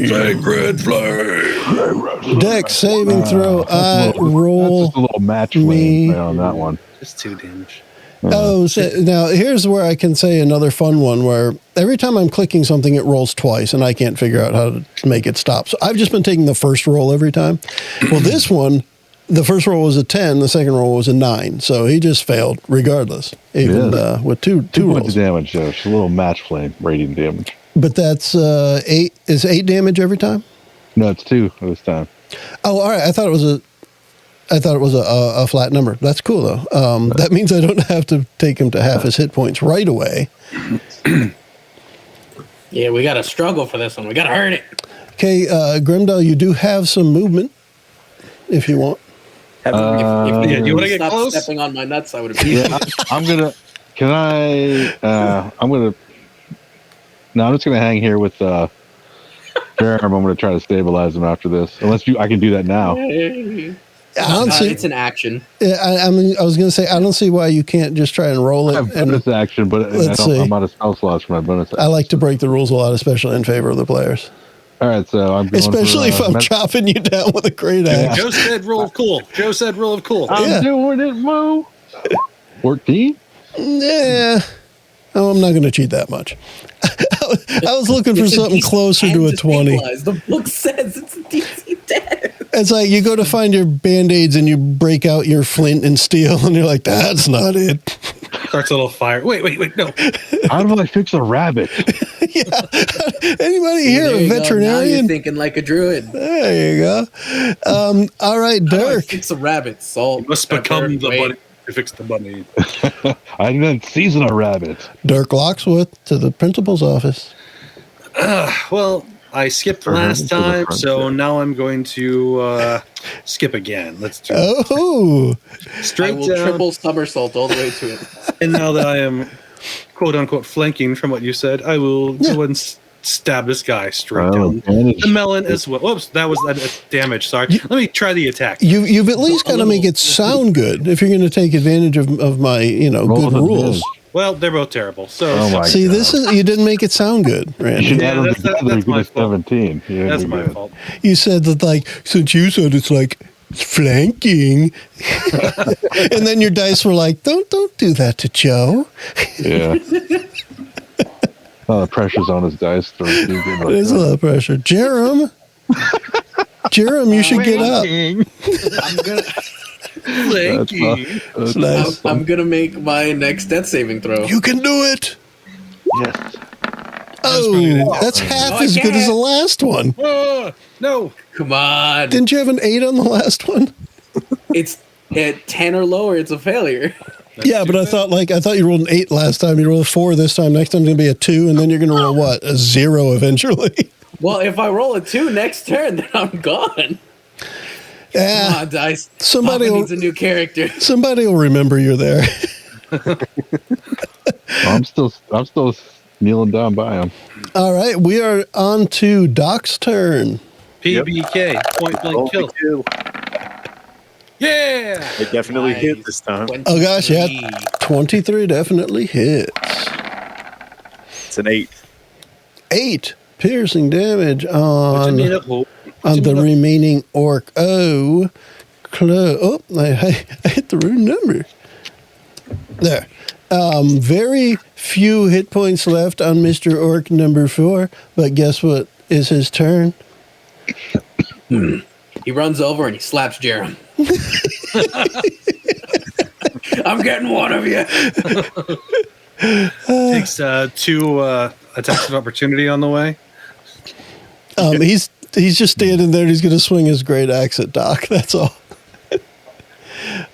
Sacred flame. Dex saving throw. That's Roll. just a little match me. flame on that one. Just 2 damage. Oh, so now here's where I can say another fun one where every time I'm clicking something, it rolls twice and I can't figure out how to make it stop. So I've just been taking the first roll every time. Well, this one, the first roll was a 10, the second roll was a 9. So he just failed regardless, even with two Points of rolls. damage, though. It's a little match flame rating damage. But that's 8. Is 8 damage every time? No, it's 2 this time. Oh, all right. I thought it was a flat number. That's cool though. That means I don't have to take him to half his hit points right away. Yeah, we got to struggle for this one. We got to earn it. Okay, Grimdal, you do have some movement if you want. If Yeah, do you want to get stop close? stepping on my nuts, I would appreciate Yeah, it. I'm gonna. Can I? I'm gonna. No, I'm just gonna hang here with Jerum. I'm gonna try to stabilize him after this. Unless I can do that now. I don't see. It's an action. I mean, I was going to say I don't see why you can't just try and roll I it. have bonus action, but Let's see. I'm out of spell slots for my bonus action. I like to break the rules a lot, especially in favor of the players. All right, so I'm going Especially for, if I'm chopping you down with a great axe. Joe said roll of cool. Joe said roll of cool. Yeah. I'm doing it, Moo. 14. Yeah. Oh, I'm not going to cheat that much. I was looking for It's a something DC closer 10 to a 20. stabilize. The book says it's a DC 10. It's like you go to find your Band-Aids and you break out your flint and steel and you're like, that's not it. Starts a little fire. Wait, no. How do I fix a rabbit? Anybody here There a you go. Now you're veterinarian? thinking like a druid. There you go. All right, Dirk. It's a rabbit. Salt. Must pepper, become the wait. bunny to fix the bunny. I didn't season a rabbit. Dirk Locksworth to the principal's office. Well, I skipped last time, so now I'm going to skip again. Let's do it. Oh, I Straight will down. triple somersault all the way to it. And now that I am quote unquote flanking from what you said, I will go and stab this guy straight down advantage. the melon as well. Whoops, that was damage. Sorry. Let me try the attack. you've at least got to make it sound good if you're going to take advantage of my Roll good with rules. advantage. Well, they're both terrible. So Oh my See, God. this is you didn't make it sound good, You Randy. should Yeah, add them that's together to my get a fault. 17. Yeah, that's we my good. fault. You said that since you said it's like flanking, and then your dice were like, don't do that to Joe. Yeah. Oh, the pressure's on his dice. There's a lot of pressure. Jerum, you should get up. I'm gonna, It's nice. I'm gonna make my next death saving throw. You can do it. Yes. Oh, that's half No, I as good as can't. the last one. No. Come on. Didn't you have an 8 on the last one? It's at 10 or lower, it's a failure. Yeah, but I thought you rolled an 8 last time. You rolled a 4 this time. Next time's going to be a 2, and then you're going to roll what? A 0 eventually. Well, if I roll a 2 next turn, then I'm gone. Yeah. Come on, dice. Somebody Papa needs a new character. Somebody will remember you're there. I'm still kneeling down by him. All right, we are on to Doc's turn. PBK, point blank kill. Yeah! It definitely Nice. hit this time. Oh gosh, yeah, 23 definitely hits. It's an 8. 8 piercing damage What's the on mean of hope? the remaining orc. Oh, I hit the wrong number. There. Very few hit points left on Mr. Orc number 4, but guess what is his turn? He runs over and he slaps Jerum. I'm getting one of you. Takes 2 attacks of opportunity on the way. He's just standing there. He's going to swing his great axe at Doc. That's all.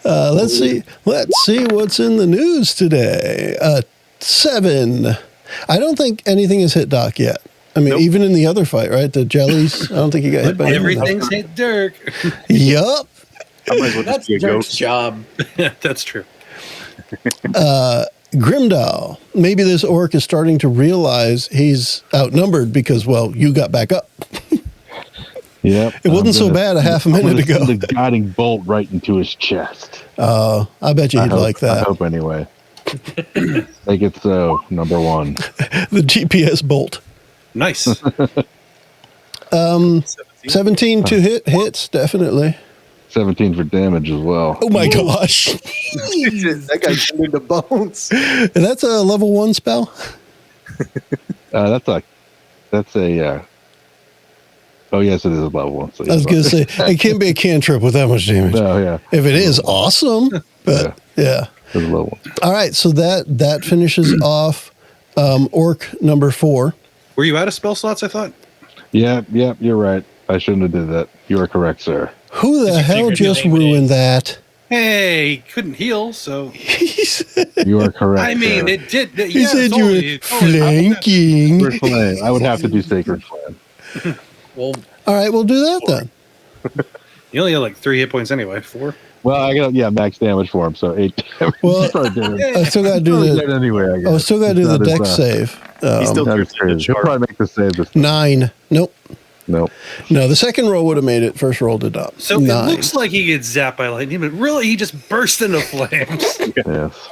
Let's see what's in the news today. 7. I don't think anything has hit Doc yet. I mean, Nope. even in the other fight, right? The jellies. I don't think he got hit by anything. Everything's hit Dirk. Yup. I might as well That's just be a Dirk's ghost. job. That's true. Grimdal. Maybe this orc is starting to realize he's outnumbered because, well, you got back up. Yep. It wasn't so bad a half a minute ago. The guiding bolt right into his chest. I bet you he'd like I that. hope anyway. Make it so. Number 1. The GPS bolt. Nice. 17 to hits, definitely. 17 for damage as well. Oh my gosh. That guy turned into bones. That's a level 1 spell? That's a. Oh yes, it is a level 1. So I was going to say, it can't be a cantrip with that much damage. No, yeah, If it is, awesome. But yeah. it's a level 1. All right, so that finishes off orc number 4. Were you out of spell slots, I thought? Yeah, you're right. I shouldn't have did that. You are correct, sir. Who the hell figured just it would ruined that? Hey, he couldn't heal, so. You are correct. I mean, sir. it did. He said you were flanking. Sacred Flame. I would have to do Sacred Flame. Well, All right, we'll do that then. You only had like 3 hit points anyway. 4. Well, I got max damage for him, so 8 damage. Well, Probably did it. I still got to do Probably the. did anyway. I guess. I still got to do the That is, dex save. He's still That is drifting to crazy. He'll sharp. probably make the save this time. 9. Nope. Nope. No, the second roll would have made it. First roll did not. So 9. it looks like he gets zapped by lightning, but really he just burst into flames. Yes.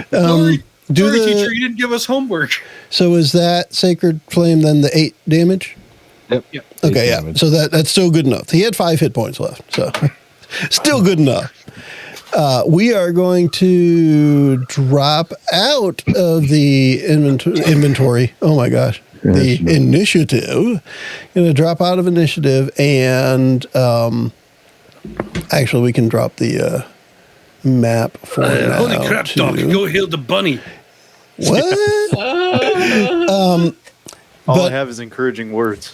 Sorry, do sorry, the- teacher, you didn't give us homework. So is that sacred flame then the 8 damage? Yep. Yep. Okay, 8 yeah. damage. So that's still good enough. He had 5 hit points left, so still good enough. We are going to drop out of the inventory. Oh my gosh. The initiative. Going to drop out of initiative, and actually, we can drop the map for now. Holy crap, too. Doc, go heal the bunny. What? All But- I have is encouraging words.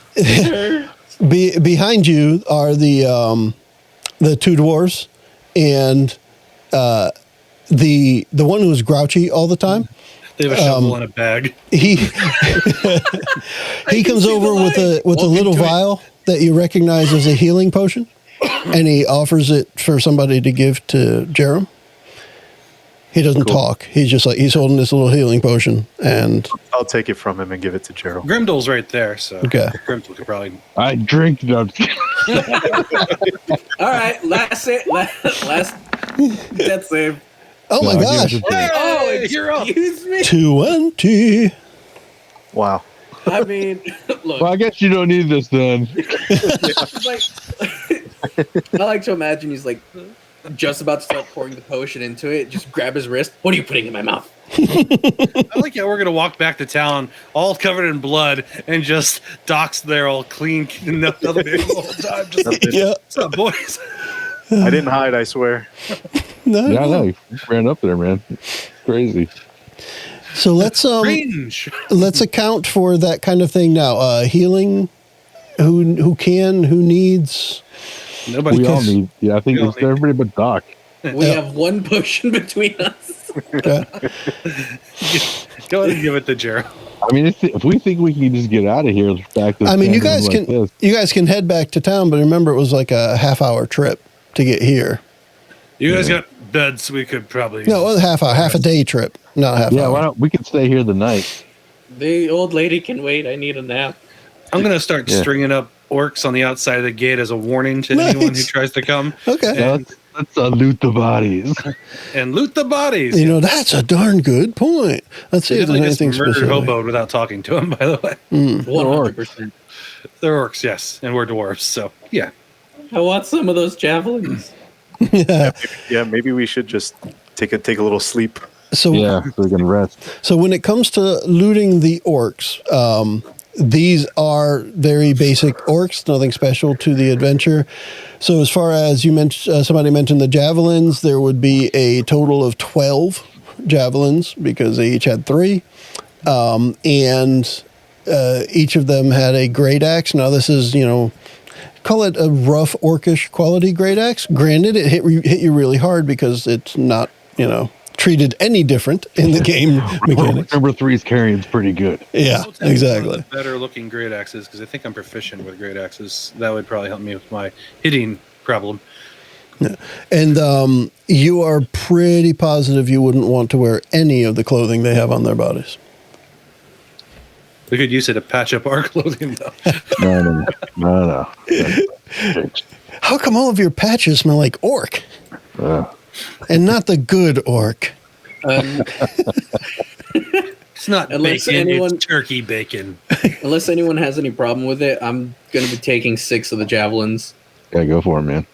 Behind you are the 2 dwarves, and the one who was grouchy all the time. They have a shovel and a bag. He he comes see the over with a light. little vial that you recognize as a healing potion, and he offers it for somebody to give to Jerum. He doesn't talk. He's just like, he's holding this little healing potion, and I'll take it from him and give it to Gerald. Grimdal's right there, so Okay. Grimdal could probably. I drink. No, I'm just kidding. all right, last death save. oh my No, I gosh, give it to- Oh, you're up. excuse me. 20. Wow. I mean, look, Well, I guess you don't need this then. it's like, I like to imagine he's like just about to start pouring the potion into it. Just grab his wrist. What are you putting in my mouth? I like how we're gonna walk back to town, all covered in blood, and just Doc's there, all clean, nothing the whole time. Just, Yeah, what's up, boys? I didn't hide, I swear. no, Yeah, I know. You ran up there, man. Crazy. So let's Range. let's account for that kind of thing now. Healing, who can, who needs. Nobody We all cares. need. Yeah, I think We all it's need- everybody but Doc. We have one potion between us. Okay. Go ahead and give it to Jerum. I mean, if we think we can just get out of here, back to I mean, you tandem guys like can this, you guys can head back to town, but remember it was like a half-hour trip to get here. You guys got beds. We could probably. No, it was half a day trip, not a half yeah, hour. why don't we can stay here the night? The old lady can wait. I need a nap. I'm gonna start Yeah. stringing up orcs on the outside of the gate as a warning to anyone who Nice. tries to come Okay. Yeah, let's loot the bodies. and loot the bodies. You know, that's a darn good point. Let's see They if there's definitely just anything murdered specific. hobo without talking to him. By the way, 100%. they're orcs, yes, and we're dwarves. So yeah, I want some of those javelins. Yeah, maybe we should just take a little sleep. So, Yeah, so we can rest. so when it comes to looting the orcs, these are very basic orcs, nothing special to the adventure. So as far as you mentioned, somebody mentioned the javelins, there would be a total of 12 javelins because they each had 3. And each of them had a great axe. Now this is, call it a rough orcish quality great axe. Granted, it hit you really hard because it's not, treated any different in the game mechanics. Number 3's carrying is pretty good. Yeah, I'll take one of exactly. the better looking great axes because I think I'm proficient with great axes. That would probably help me with my hitting problem. And you are pretty positive you wouldn't want to wear any of the clothing they have on their bodies. We could use it to patch up our clothing though. No. How come all of your patches smell like orc and not the good orc? It's not Unless bacon, anyone- it's turkey bacon. Unless anyone has any problem with it, I'm going to be taking 6 of the javelins. Yeah, go for it, man.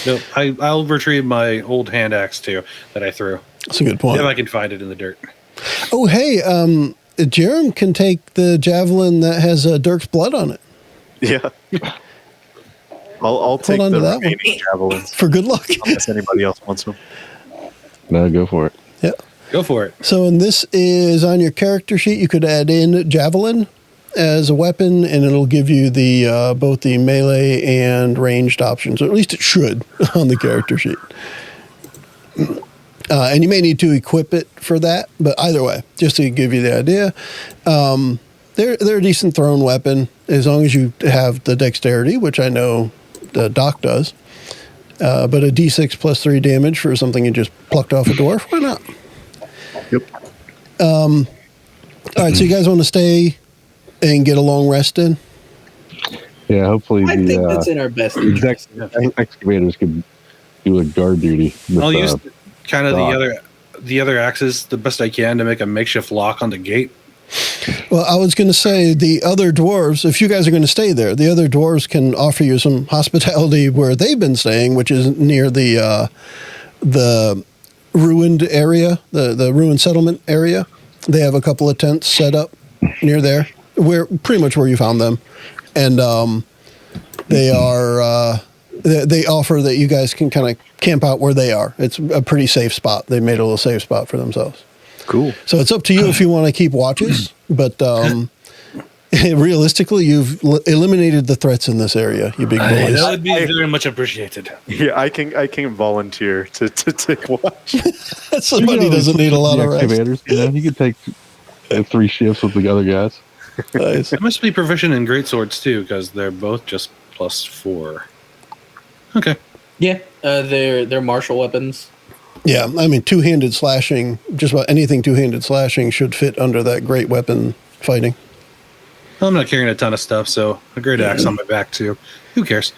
No, I'll retrieve my old hand axe too that I threw. That's a good point. If I can find it in the dirt. Oh, hey, Jerum can take the javelin that has Dirk's blood on it Yeah. I'll take on to the that one. remaining javelins for good luck. unless anybody else wants them. No, go for it. Yeah. Go for it. So, and this is on your character sheet. You could add in javelin as a weapon, and it'll give you the both the melee and ranged options, or at least it should on the character sheet. And you may need to equip it for that, but either way, just to give you the idea, they're a decent thrown weapon as long as you have the dexterity, which I know the Doc does. But a D6 plus 3 damage for something you just plucked off a dwarf, why not? Yep. All right, so you guys want to stay and get a long rest in? Yeah, hopefully I think that's in our best interest. excavators could do a guard duty. With, I'll use kind of Doc. the other axes the best I can to make a makeshift lock on the gate. Well, I was going to say the other dwarves, if you guys are going to stay there, the other dwarves can offer you some hospitality where they've been staying, which is near the ruined area, the ruined settlement area. They have a couple of tents set up near there, where pretty much where you found them, and they are they offer that you guys can kind of camp out where they are. It's a pretty safe spot. They made a little safe spot for themselves. Cool. So it's up to you if you want to keep watches, but realistically, you've eliminated the threats in this area, you big boys. That would be very much appreciated. Yeah, I can volunteer to take watch. Somebody doesn't need a lot of rest. excavators. You could take 3 shifts with the other guys. Nice. I must be proficient in greatswords too, because they're both just +4. Okay. Yeah, they're martial weapons. Yeah, I mean, two-handed slashing, just about anything two-handed slashing should fit under that great weapon fighting. I'm not carrying a ton of stuff, so a great axe on my back too. Who cares?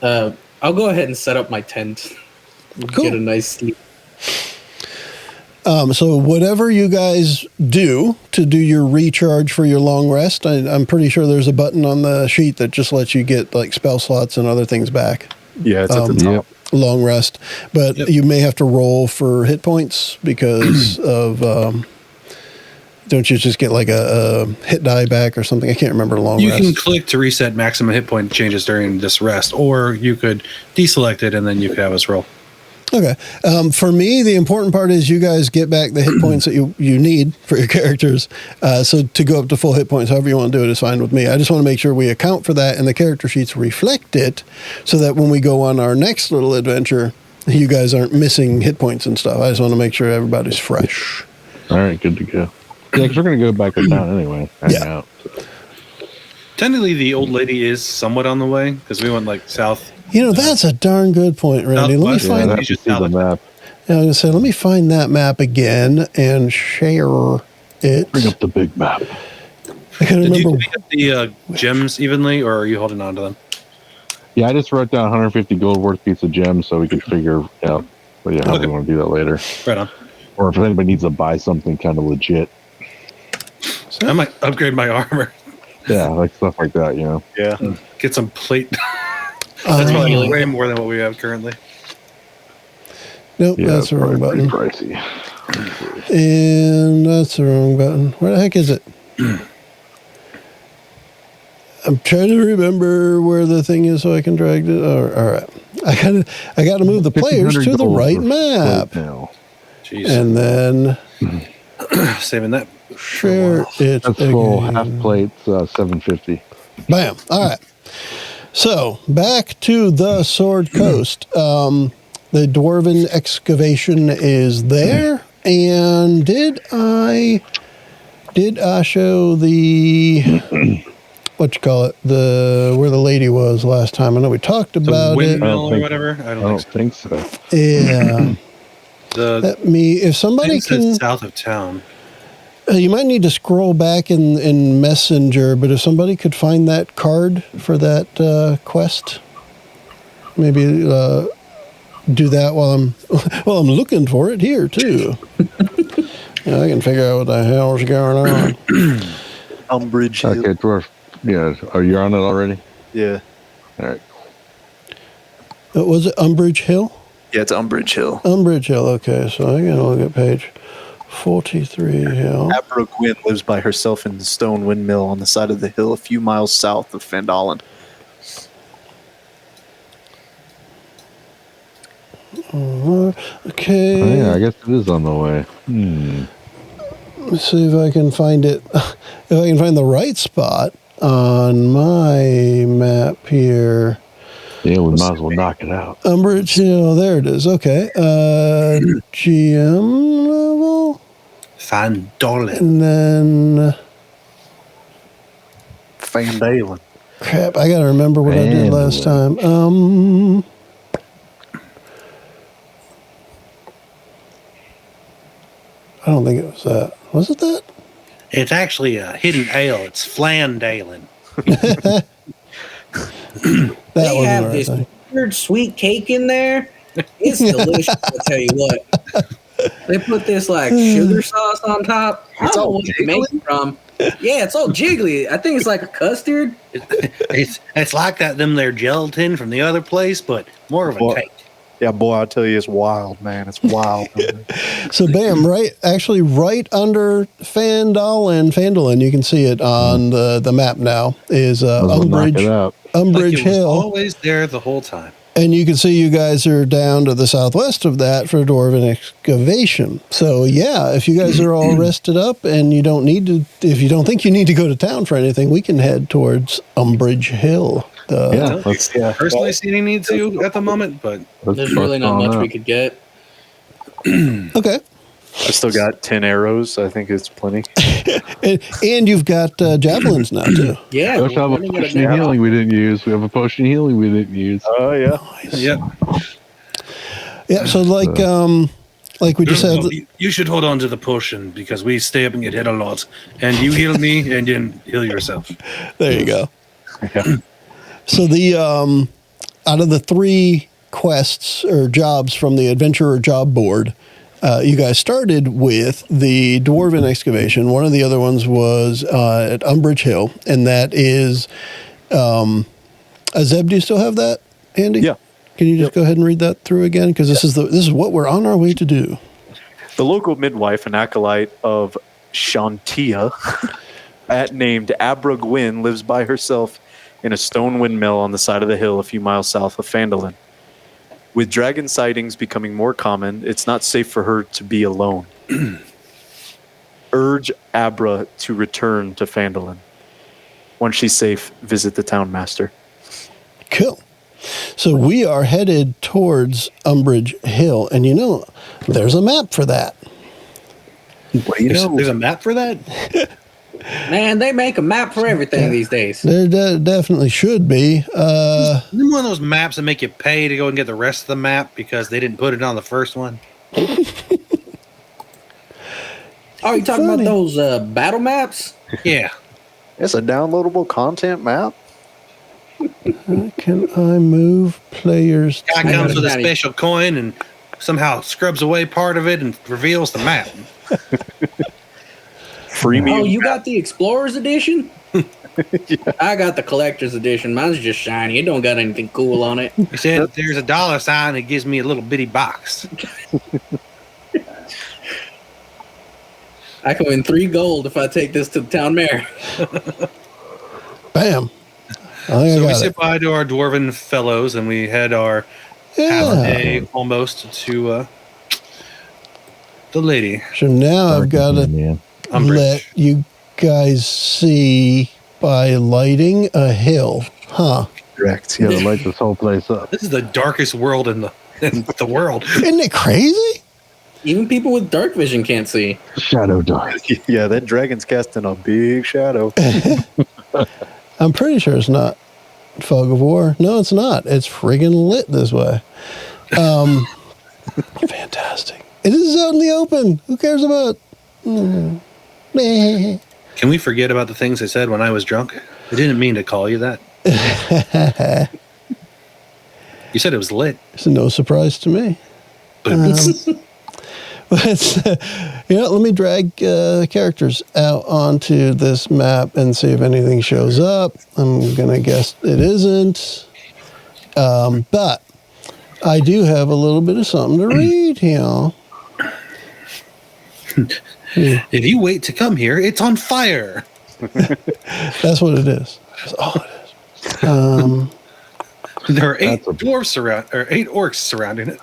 I'll go ahead and set up my tent. Cool. Get a nice sleep. So whatever you guys do to do your recharge for your long rest, I'm pretty sure there's a button on the sheet that just lets you get like spell slots and other things back. Yeah, it's at the top. Yep. Long rest, but Yep. you may have to roll for hit points because of don't you just get like a hit die back or something? I can't remember long You rest. can click to reset maximum hit point changes during this rest, or you could deselect it and then you could have us roll. Okay. For me, the important part is you guys get back the hit points that you need for your characters. So to go up to full hit points, however you want to do it is fine with me. I just want to make sure we account for that and the character sheets reflect it so that when we go on our next little adventure, you guys aren't missing hit points and stuff. I just want to make sure everybody's fresh. All right, good to go. Yeah, because we're going to go back to town anyway. Hang out. Technically, the old lady is somewhat on the way because we went like south. You know, that's a darn good point, Randy. Let me Southwest. find. I have to see the map. Yeah, I was gonna say, let me find that map again and share it. Bring up the big map. I can't Did you remember. pick up the gems evenly, or are you holding on to them? Yeah, I just wrote down 150 gold worth piece of gems so we could figure out how we want to do that later. Right on. Or if anybody needs to buy something kind of legit. I might upgrade my armor. Yeah, like stuff like that, you know. Yeah. Get some plate. That's probably Healing. way more than what we have currently. Nope, Yeah, that's the wrong probably button. pretty pricey. And that's the wrong button. Where the heck is it? I'm trying to remember where the thing is so I can drag it. Oh, all right. I got to move the players to the right map. Now. Jeez. And then Saving that. share it That's full again. half plates, 750. Bam. All right. So back to the Sword Coast. The Dwarven excavation is there. And did I show the what you call it, where the lady was last time? I know we talked about it. Windmill or think- whatever. I I don't don't think so. think so. Yeah. If somebody It's can, south of town. you might need to scroll back in Messenger, but if somebody could find that card for that quest, maybe do that while I'm looking for it here too. Yeah, I can figure out what the hell's going on. Umbridge Hill. Okay, dwarf. Yeah, are you on it already? Yeah. All right. Was it Umbridge Hill? Yeah, it's Umbridge Hill. Umbridge Hill. Okay, so I gotta look at page 43 Hill. Abra Gwyn lives by herself in the stone windmill on the side of the hill a few miles south of Fandolin. Okay. Oh, yeah, I guess it is on the way. Let's see if I can find it. If I can find the right spot on my map here. Yeah, we might as well knock it out. Umbridge Hill. There it is. Okay. GM level. Fandolin. And then, Fandalen. crap, I gotta remember what I did last time. I don't think it was that. Was it that? It's actually a hidden ale. It's Flandalen. That They wasn't have the right this thing. weird sweet cake in there. It's delicious. I'll tell you what. They put this like sugar sauce on top. I don't know what it makes it from. Yeah, it's all jiggly. I think it's like a custard. It's like that them there gelatin from the other place, but more of a What? cake. Yeah, boy, I tell you, it's wild, man. It's wild. So, bam, right under Fandolin, you can see it on the map now, is Might as well knock it Umbridge, out. Umbridge Like it was Hill. always there the whole time. And you can see you guys are down to the southwest of that for Dwarven excavation. So, yeah, if you guys are all rested up and you don't need to, if you don't think you need to go to town for anything, we can head towards Umbridge Hill. Yeah, let's Personally, see any need to at the moment, but There's really not much we could get. Okay. I still got 10 arrows. I think it's plenty. And you've got javelins now, too. Yeah, We also have a we're gonna potion get of healing we didn't use. We have a potion of healing we didn't use. Oh, yeah. yeah. Yeah, so like we just said, You should hold on to the potion because we stay up and get hit a lot. And you heal me and then heal yourself. there you go. Yeah. So the out of the 3 quests or jobs from the adventurer job board, you guys started with the Dwarven excavation. One of the other ones was at Umbridge Hill, and that is Zeb. Do you still have that, Andy? Yeah. Can you just go ahead and read that through again? Because this is what we're on our way to do. The local midwife and acolyte of Shantia, named Abra Gwyn, lives by herself in a stone windmill on the side of the hill a few miles south of Fandolin. With dragon sightings becoming more common, it's not safe for her to be alone. Urge Abra to return to Phandalin. Once she's safe, visit the town master. Cool. So we are headed towards Umbridge Hill, and there's a map for that. What do you know? There's a map for that? Man, they make a map for everything these days. There definitely should be. Isn't one of those maps that make you pay to go and get the rest of the map because they didn't put it on the first one? Oh, you talking Funny. about those battle maps? Yeah. It's a downloadable content map. Can I move players? Guy I comes know with a that. special coin and somehow scrubs away part of it and reveals the map. Free me. Oh, you got the Explorer's Edition? I got the Collector's Edition. Mine's just shiny. It don't got anything cool on it. He said there's a dollar sign that gives me a little bitty box. I can win 3 gold if I take this to the town mayor. Bam. I think I So we got sit it. by to our dwarven fellows and we head our half a Yeah. day almost to the lady. So now I've got to Man. Umbridge. let you guys see by lighting a hill. Huh. Correct. You Yeah. gotta light this whole place up. This is the darkest world in the world. Isn't it crazy? Even people with dark vision can't see. Shadow dark. Yeah, that dragon's casting a big shadow. I'm pretty sure it's not Fog of War. No, it's not. It's friggin' lit this way. Fantastic. It is out in the open. Who cares about... Meh. Can we forget about the things I said when I was drunk? I didn't mean to call you that. You said it was lit. It's no surprise to me. But let me drag characters out onto this map and see if anything shows up. I'm gonna guess it isn't, but I do have a little bit of something to read here. If you wait to come here, it's on fire. That's what it is. That's all it is. There are 8 That's a- dwarves or 8 orcs surrounding it.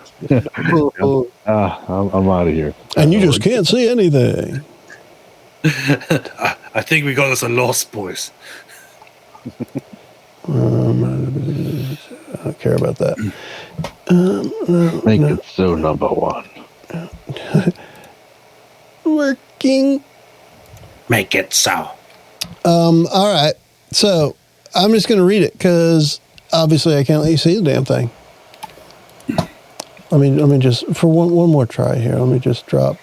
I'm out of here. And you just can't see anything. I think we got us a lost, boys. I don't care about that. Make it so number one. Working. Make it so. All right. So I'm just going to read it because obviously I can't let you see the damn thing. Let me just, for one more try here, let me just drop,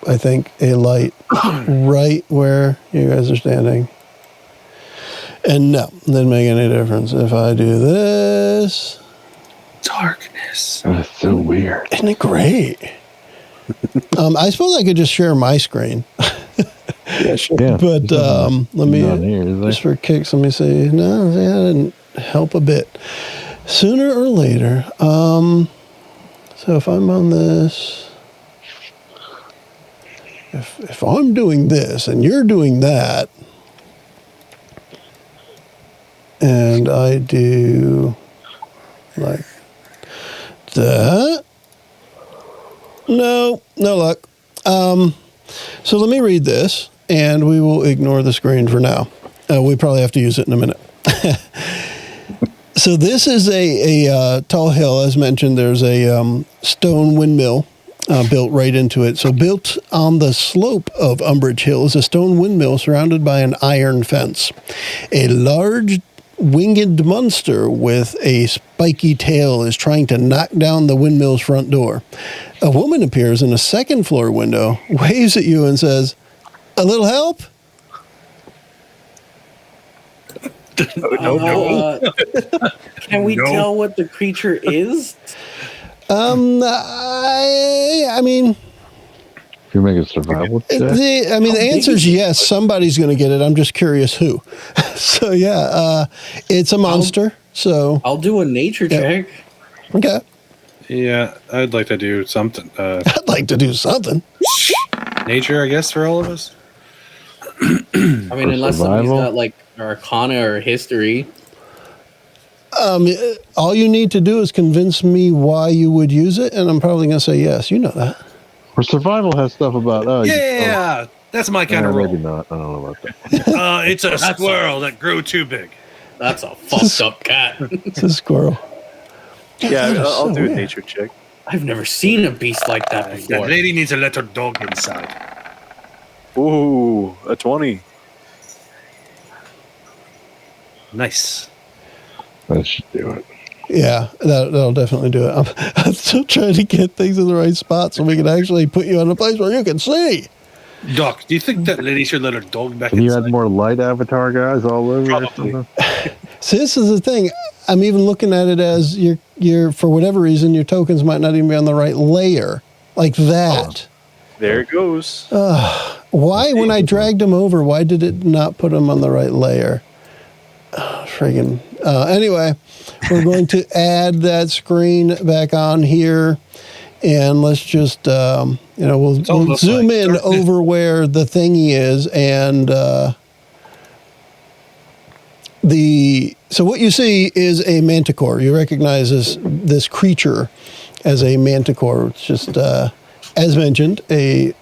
I think, a light right where you guys are standing. And no, it doesn't make any difference. If I do this, Darkness. That's so weird. isn't it great? I suppose I could just share my screen. Yeah, sure. Yeah. But let Not me, here, is there? just for kicks, let me see. No, that didn't help a bit. Sooner or later. So if I'm on this, if I'm doing this and you're doing that, and I do like that, no luck. So let me read this, and we will ignore the screen for now. We probably have to use it in a minute. So this is a tall hill. As mentioned, there's a stone windmill built right into it. So built on the slope of Umbridge Hill is a stone windmill surrounded by an iron fence. A large winged monster with a spiky tail is trying to knock down the windmill's front door. A woman appears in a second floor window, waves at you and says, "A little help?" Can we tell what the creature is? I mean, If you're making a survival check, the answer is yes. Somebody's going to get it. I'm just curious who. So yeah, it's a monster. So I'll do a nature check. okay, Yeah, I'd like to do something. I'd like to do something. Nature, I guess, for all of us. I mean, unless somebody's survival? got like Arcana or History. All you need to do is convince me why you would use it, and I'm probably going to say yes. You know that. Or survival has stuff about Yeah, that's my kind of role. maybe not. I don't know about that. It's a squirrel that grew too big. That's a fucked up cat. It's a squirrel. Yeah, That is I'll so do a weird. nature check. I've never seen a beast like that The before. lady needs to let her dog inside. Ooh, a 20. Nice. That should do it. Yeah, that'll definitely do it. I'm still trying to get things in the right spot so we can actually put you in a place where you can see. Doc, do you think that lady should let her dog back Can you inside? add more light avatar guys all over? or Probably. something? See, this is the thing. I'm even looking at it as you're for whatever reason, your tokens might not even be on the right layer. Like that. There it goes. Why, when I dragged them over, why did it not put them on the right layer? Friggin'. Anyway, we're going to add that screen back on here. And let's just, we'll almost zoom like in darkness. over where the thingy is. And so what you see is a manticore. You recognize this creature as a manticore. It's just, as mentioned, I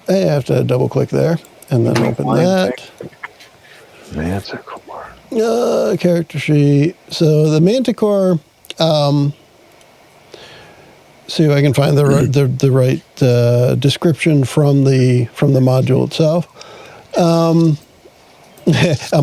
have to double click there and then open that. Manticore. Character sheet. So the manticore. See if I can find the right description from the module itself. A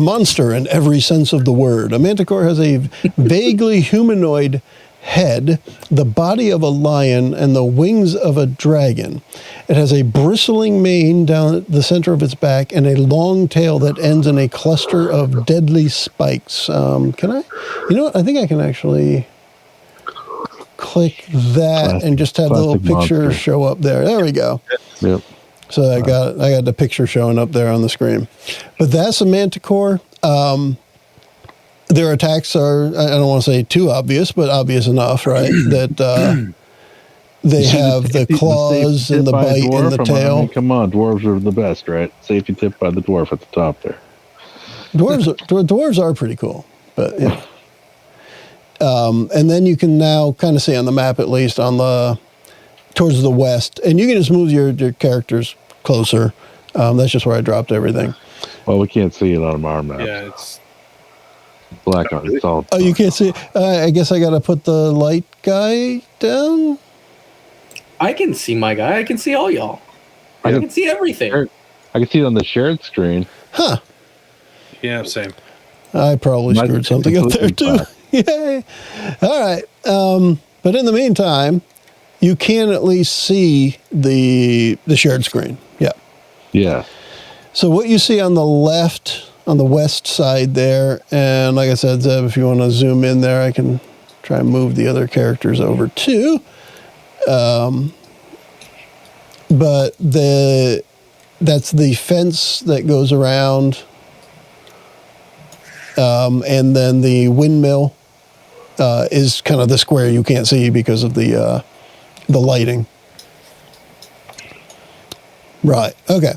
monster in every sense of the word. A manticore has a vaguely humanoid head, the body of a lion, and the wings of a dragon. It has a bristling mane down the center of its back and a long tail that ends in a cluster of deadly spikes. Can I? You know what? I think I can actually click that and just have the little Classic picture monster. show up there. There we go. Yep. So I got the picture showing up there on the screen. But that's a manticore. Their attacks are, I don't want to say too obvious, but obvious enough, right? That they have the claws safety and the tip by a bite and the dwarf? I tail. mean, come on, dwarves are the best, right? Safety tip by the dwarf at the top there. Dwarves are pretty cool, but yeah. And then you can now kind of see on the map, at least towards the west, and you can just move your characters closer. That's just where I dropped everything. Well, we can't see it on our map. Yeah, it's Black on it's all. Oh, you can't see. I guess I got to put the light guy down. I can see my guy. I can see all y'all. I Yeah. can see everything. I can see it on the shared screen. Huh. yeah, same. I probably Might screwed be something up there too. completely Yay. All right. But in the meantime, you can at least see the shared screen. Yeah. Yeah. So what you see on the left, on the west side there, and like I said, Zeb, if you want to zoom in there, I can try and move the other characters over too. But that's the fence that goes around, and then the windmill is kind of the square you can't see because of the lighting. Right. Okay.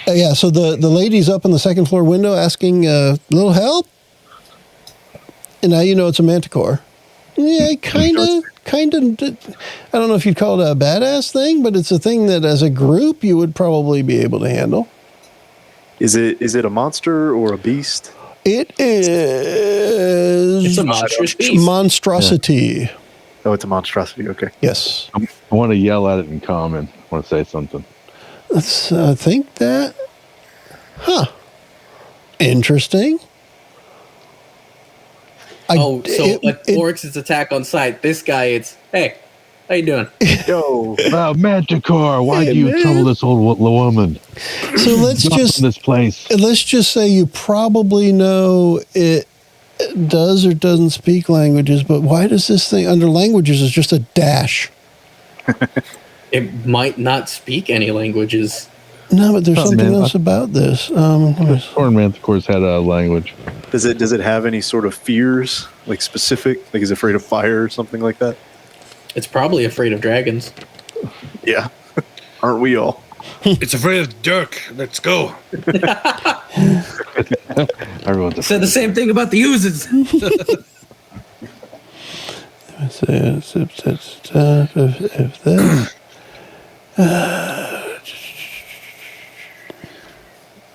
Yeah. So the lady's up in the second floor window asking a little help, and now you know it's a manticore. Yeah, kind of. I don't know if you'd call it a badass thing, but it's a thing that, as a group, you would probably be able to handle. Is it a monster or a beast? It is. It's a monstrous beast. Monstrosity. Oh, it's a monstrosity. Okay. Yes. I want to yell at it in common. I want to say something. Let's think that. Huh. Interesting. Oryx's attack on sight. This guy, it's, hey, how you doing? Yo. Oh, Manticore! Why Hey, do you man. trouble this old woman? So let's Get just from this place. say you probably know it does or doesn't speak languages, but why does this thing under languages is just a dash? It might not speak any languages. No, but there's Oh, something man. else about this. Horn Manticores had a language. Does it have any sort of fears, like specific? Like, is it afraid of fire or something like that? It's probably afraid of dragons. Yeah. Aren't we all? It's afraid of Dirk. Let's go. Everyone's Said the same thing about the uses. If this.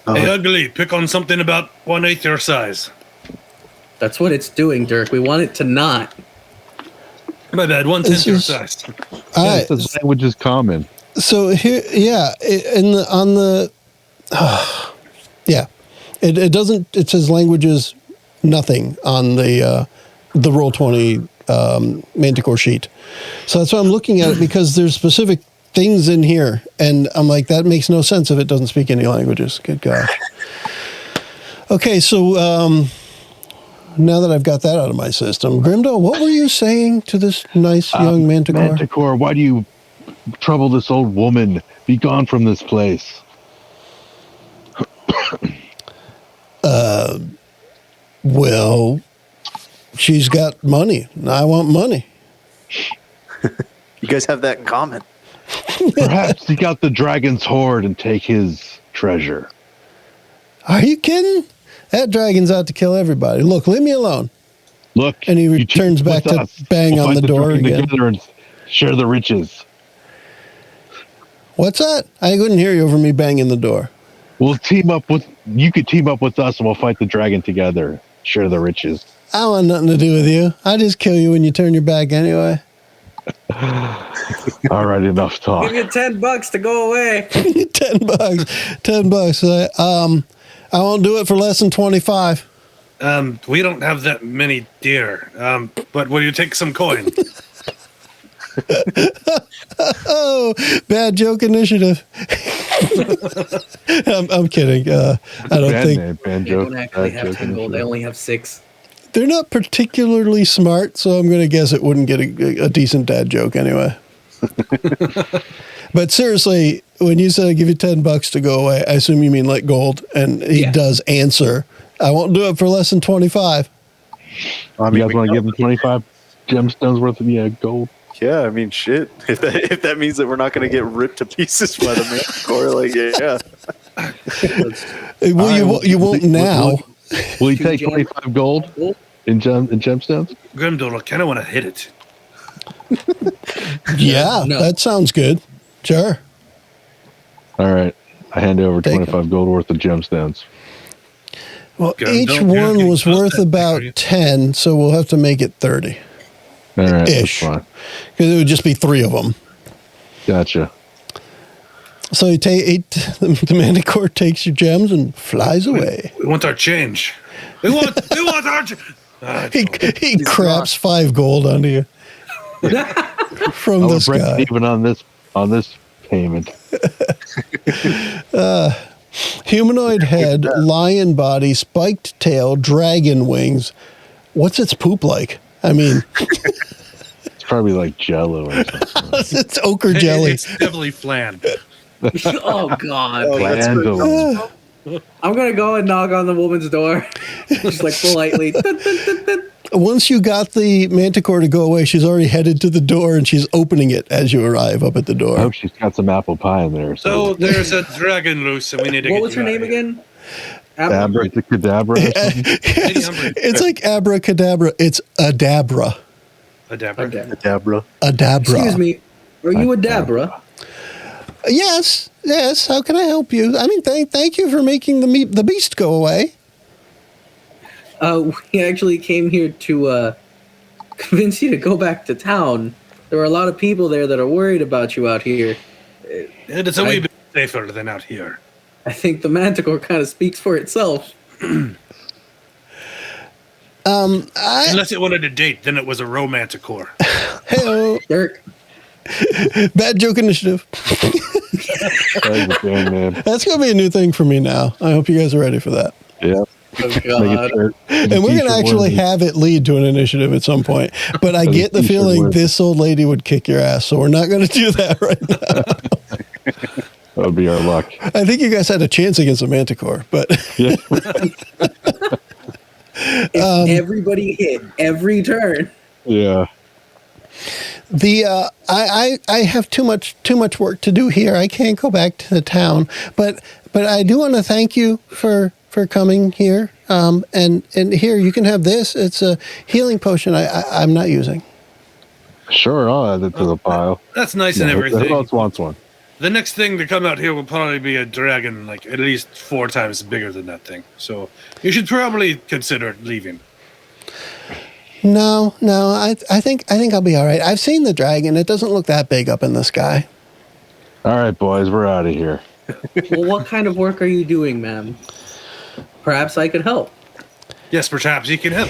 Hey, ugly, pick on something about 1/8 your size. That's what it's doing, Dirk. We want it to not. My bad, 1/10 your size. All right. the language is common. So here, yeah, it doesn't. It says languages nothing on the Roll20 Manticore sheet. So that's why I'm looking at it, because there's specific things in here, and I'm like, that makes no sense if it doesn't speak any languages. Good gosh. Okay, so now that I've got that out of my system, Grimdal, what were you saying to this nice young Manticore? Manticore, why do you trouble this old woman? Be gone from this place. Well, she's got money, and I want money. You guys have that in common. Perhaps seek out the dragon's hoard and take his treasure. Are you kidding? That dragon's out to kill everybody. Look, leave me alone. Look, And he you returns team back with to us. bang We'll on fight the door dragon again. together and share the riches. What's that? I couldn't hear you over me banging the door. We'll team up with you. Could team up with us, and we'll fight the dragon together. Share the riches. I want nothing to do with you. I just kill you when you turn your back anyway. All right, enough talk. Give you $10 to go away. $10. $10. I won't do it for less than 25. We don't have that many deer. But will you take some coin? Oh, bad joke initiative. I'm kidding. I don't think Bad They joke. don't actually Bad have joke 10 gold. They initiative. only have 6. they're not particularly smart, so I'm going to guess it wouldn't get a decent dad joke anyway. But seriously, when you said I give you $10 to go away, I assume you mean like gold, and he Yeah. does answer. I won't do it for less than 25. I You guys want to we- give him 25 gemstones worth of gold? Yeah, I mean, shit. If that means that we're not going to get ripped to pieces by the Manticore, like, yeah. Well, you won't now. Will you Two take gem- 25 gold in gemstones? Grimdal, I kind of want to hit it. Yeah, No. that sounds good. Sure. All right. I hand over Take 25 gold worth of gemstones. Well, Go, each don't- you're one getting was close worth to that about victory. 10, so we'll have to make it 30. All right. Ish. That's fine. Because it would just be 3 of them. Gotcha. So you take the Manticore takes your gems and flies away. We want our change. We want our He craps 5 gold onto you from I the would break sky. even on this payment. Humanoid head, lion body, spiked tail, dragon wings. What's its poop like? I mean, It's probably like Jello or something. it's ochre jelly. It's definitely flan. Oh, God. Oh, that's Bland good. delicious. I'm going to go and knock on the woman's door. Just like politely. Once you got the Manticore to go away, she's already headed to the door and she's opening it as you arrive up at the I door. hope she's got some apple pie in there. So there's a dragon loose, and we need to What get was her you out name of here. again? Abracadabra. Or something? It's like abracadabra. It's adabra. Adabra. Okay. Dabra. Adabra. Excuse me. Are you a Dabra? Yes. How can I help you? I mean, thank you for making the beast go away. We actually came here to convince you to go back to town. There are a lot of people there that are worried about you out here. It's a wee bit safer than out here. I think the Manticore kind of speaks for itself. Unless it wanted to date, then it was a romanticore. Hey, Dirk, bad joke initiative. That was a band name. That's going to be a new thing for me now. I hope you guys are ready for that. Yeah. oh Make God. it shirt. And we're going to actually have it lead to an initiative at some point. But I As a get the t-shirt feeling word. this old lady would kick your ass. So we're not going to do that right now. That would be our luck. I think you guys had a chance against a Manticore. But Yeah. If everybody hit every turn. Yeah. I have too much work to do here. I can't go back to the town, but I do want to thank you for coming here. And here you can have this. It's a healing potion. I'm not using. Sure, I'll add it to the pile. That's nice and everything. Who else wants one? The next thing to come out here will probably be a dragon, like at least 4 times bigger than that thing. So you should probably consider leaving. No. I think I'll be all right. I've seen the dragon. It doesn't look that big up in the sky. All right, boys, we're out of here. Well, what kind of work are you doing, ma'am? Perhaps I could help. Yes, perhaps you can help.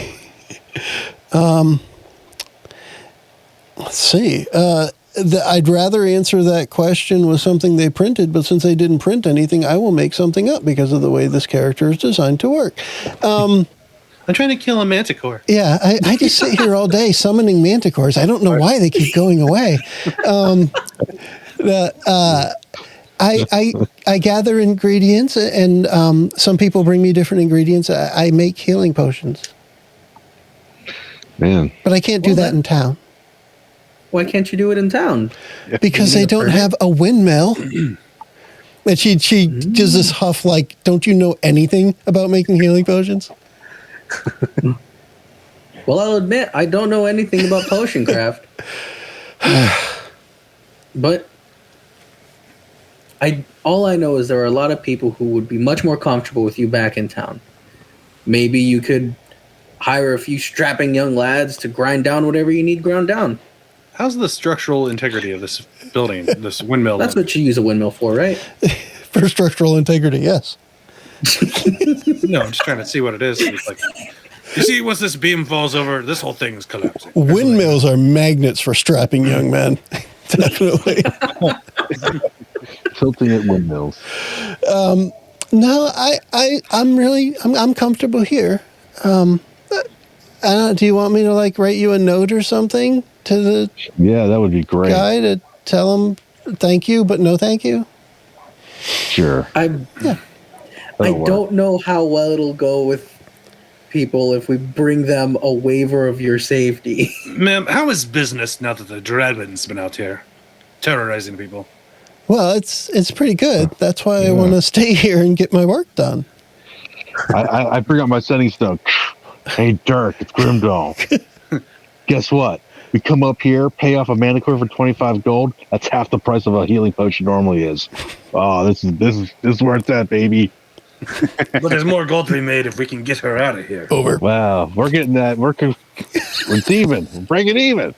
Let's see. I'd rather answer that question with something they printed, but since they didn't print anything, I will make something up because of the way this character is designed to work. I'm trying to kill a manticore. Yeah, I just sit here all day summoning manticores. I don't know why they keep going away. I gather ingredients, and some people bring me different ingredients. I make healing potions. Man. But I can't do that in town. Why can't you do it in town? Because they don't have a windmill. And she does this huff like, don't you know anything about making healing potions? Well, I'll admit, I don't know anything about potion craft. But all I know is there are a lot of people who would be much more comfortable with you back in town. Maybe you could hire a few strapping young lads to grind down whatever you need ground down. How's the structural integrity of this building, this windmill? That's what you use a windmill for, right? For structural integrity, yes. No, I'm just trying to see what it is. It's like, you see, once this beam falls over, this whole thing is collapsing. Windmills are magnets for strapping young men. Definitely. Tilting at windmills. No, I'm comfortable here. Do you want me to write you a note or something to the that would be great. guy to tell him thank you, but no thank you? Sure. I That'll work. don't know how well it'll go with people if we bring them a waiver of your safety. Ma'am, how is business now that the dragon's been out here terrorizing people? Well, it's pretty good. That's why I want to stay here and get my work done. I bring up my setting stone. Hey, Dirk, it's Grimdal. Guess what? We come up here, pay off a manicore for 25 gold. That's half the price of a healing potion normally is. Oh, this is where it's at, baby. But there's more gold to be made if we can get her out of here. Over. Wow, we're getting that. It's even. We're breaking even.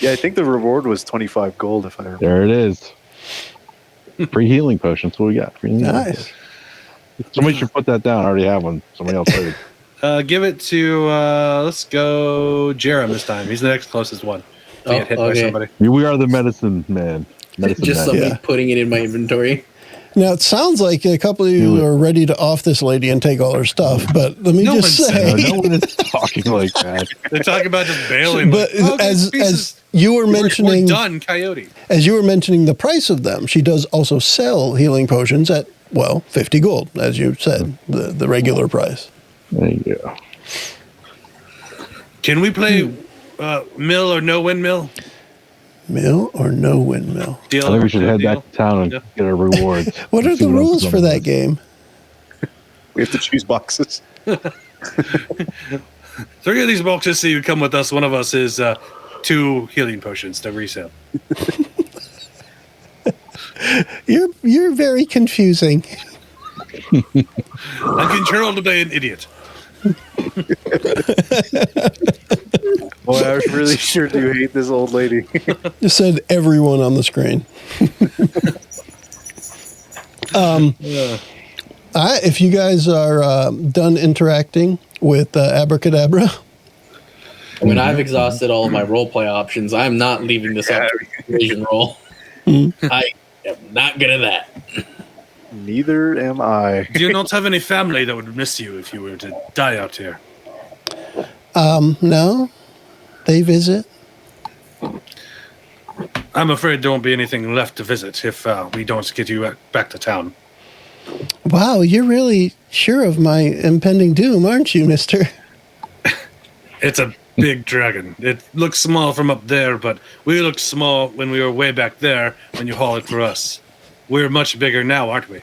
Yeah, I think the reward was 25 gold, if I remember. There it is. Free healing potions. What we got? Free healing Nice. potions. Somebody should put that down. I already have one. Somebody else heard it. Give it to, let's go Jerum this time. He's the next closest one. To get hit by somebody. We are the medicine man. Medicine Just man. somebody putting it in my inventory. Now, it sounds like a couple of you are ready to off this lady and take all her stuff, but let me just say... No one is talking like that. They're talking about just bailing. But as you were mentioning... We're done, Coyote. As you were mentioning the price of them, she does also sell healing potions at, 50 gold, as you said, the regular price. There you go. Can we play mill or no windmill? Mill or no windmill? I think we should head back to town and get our rewards. What are the rules for that game? We have to choose boxes. 3 of these boxes say you come with us. One of us is 2 healing potions to resell. You're very confusing. I'm controlled by an idiot. Boy, I really sure do hate this old lady. You said everyone on the screen. If you guys are done interacting with Abracadabra, I mean, I've exhausted all of my roleplay options. I'm not leaving this up to persuasion roll. I am not good at that. Neither am I. Do you not have any family that would miss you if you were to die out here? no, they visit. I'm afraid there won't be anything left to visit if we don't get you back to town. Wow, you're really sure of my impending doom, aren't you, mister? It's a big dragon. It looks small from up there, but we looked small when we were way back there when you haul it for us. We're much bigger now, aren't we?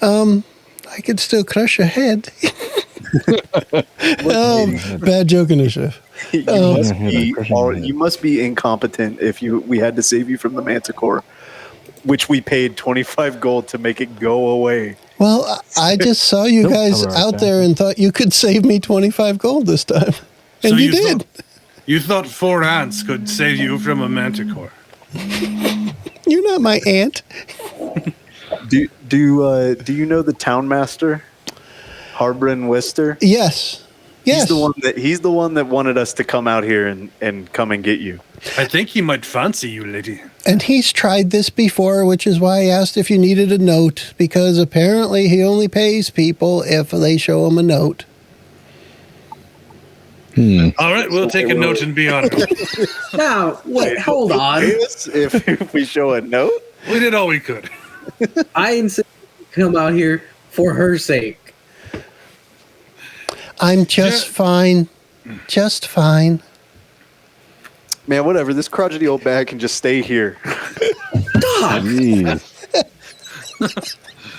I could still crush your head. Bad joke initiative. You must be incompetent if we had to save you from the Manticore, which we paid 25 gold to make it go away. Well, I just saw you guys out there and thought you could save me 25 gold this time. And So you did. You thought 4 ants could save you from a manticore. You're not my aunt. Do you know the town master, Harbrin Wister? Yes. Yes. He's the one that wanted us to come out here and come and get you. I think he might fancy you, lady. And he's tried this before, which is why I asked if you needed a note, because apparently he only pays people if they show him a note. All right, we'll take a note and be on it. Now, wait, hold on. If we show a note? We did all we could. I insist you come out here for her sake. I'm just fine. Just fine. Man, whatever. This crotchety old bag can just stay here. Jeez.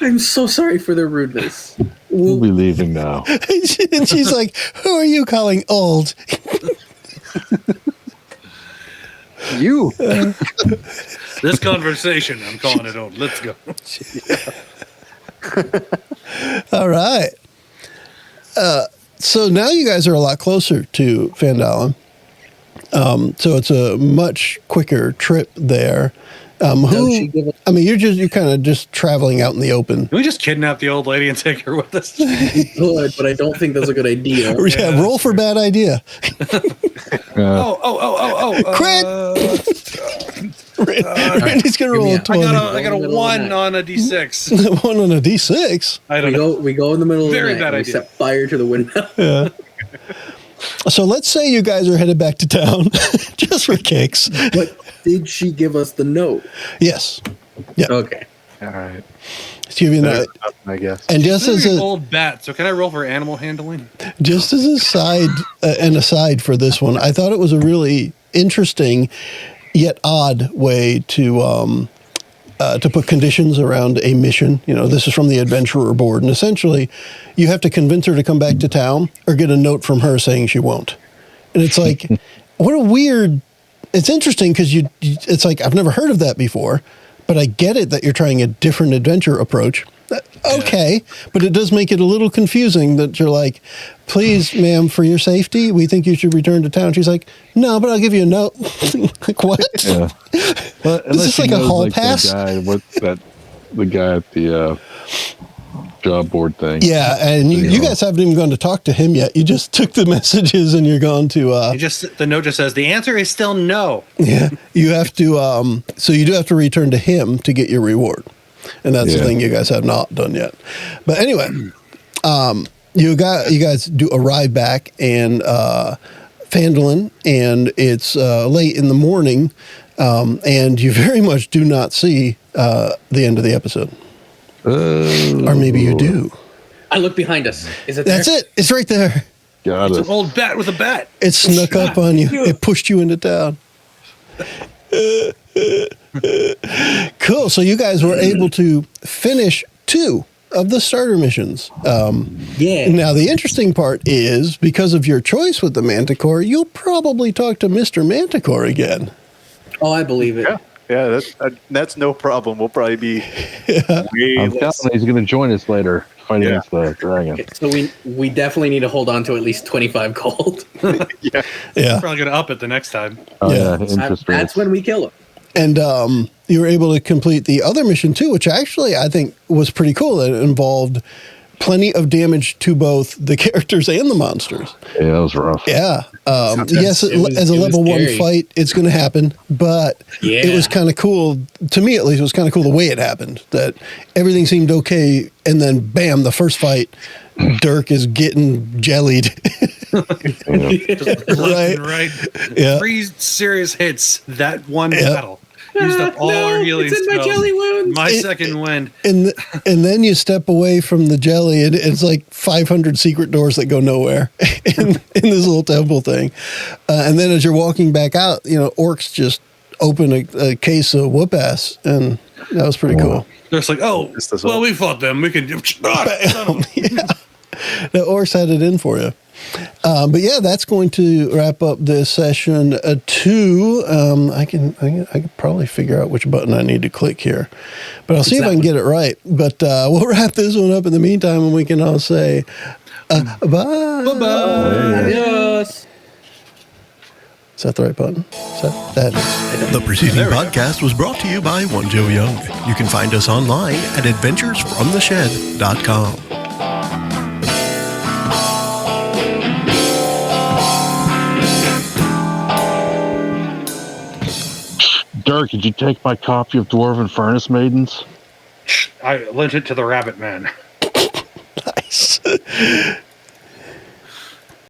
I'm so sorry for the rudeness. We'll be leaving now. And she's like, who are you calling old? You. This conversation, I'm calling it old. Let's go. All right. So now you guys are a lot closer to Vandalen. So it's a much quicker trip there. You're kind of just traveling out in the open. Can we just kidnap the old lady and take her with us? Good, but I don't think that's a good idea. Yeah, roll for bad idea. Quit! Randy's gonna roll a 20. I got a 1 on a d6. 1 on a d6. I don't know. We go in the middle of the night. Bad and we idea. set fire to the window. Yeah. So let's say you guys are headed back to town, just for kicks. But did she give us the note? Yes. Yeah. Okay. All right. Let's give you that. I guess. And just as An a old bat, so can I roll for animal handling? just as a side an aside for this one, I thought it was a really interesting yet odd way to put conditions around a mission. You know, this is from the adventurer board, and essentially, you have to convince her to come back to town or get a note from her saying she won't. And it's like, what a weird. It's interesting because it's like I've never heard of that before, but I get it that you're trying a different adventure approach. Okay, but it does make it a little confusing that you're like, please, ma'am, for your safety, we think you should return to town. She's like, no, but I'll give you a note. Like, what? Yeah. Well, Is this like a hall pass? The guy at the job board thing. Yeah, and you guys haven't even gone to talk to him yet. You just took the messages and you're going to. The note just says the answer is still no. Yeah, you have to. So you do have to return to him to get your reward, and that's the thing you guys have not done yet. But anyway, you guys do arrive back in Phandalin, and it's late in the morning, and you very much do not see the end of the episode. Or maybe you do. I look behind us. Is it That's there? it. It's right there. Got It's it. an old bat with a bat. It snuck up on you. It pushed you into town. Cool. So you guys were able to finish 2 of the starter missions. Yeah. Now, the interesting part is, because of your choice with the Manticore, you'll probably talk to Mr. Manticore again. Oh, I believe it. Yeah, that's no problem. We'll probably be way I'm less. telling you, he's going to join us later, fighting against the dragon. Okay, so we definitely need to hold on to at least 25 gold. Yeah. Yeah. Probably gonna up it the next time. Oh, Yeah. yeah. Interest That's rates. when we kill him. And you were able to complete the other mission too, which actually I think was pretty cool. It involved plenty of damage to both the characters and the monsters. Yeah, that was rough. Yeah. Yes, It was- as a it was level 1 scary. fight, it's going to happen. But Yeah. it was kind of cool, to me at least, it was kind of cool the way it happened. That everything seemed okay, and then bam, the first fight, Dirk is getting jellied. Just left and right. Yeah. 3 serious hits that one Yeah. battle. Used up all our healing it's in my spells. jelly wounds. My second wind. And then you step away from the jelly, and it's like 500 secret doors that go nowhere in this little temple thing. And then as you're walking back out, orcs just open a case of whoop ass, and that was pretty cool. They're just like, oh, well, we fought them. We can. Yeah. The orcs had it in for you. But yeah, that's going to wrap up this session 2. I can probably figure out which button I need to click here, but I'll see if I can get it right. But we'll wrap this one up in the meantime, and we can all say bye. Bye-bye. Adios. Is that the right button? That is. The preceding podcast was brought to you by One Joe Young. You can find us online at adventuresfromtheshed.com. Dirk, did you take my copy of Dwarven Furnace Maidens? I lent it to the rabbit man. Nice.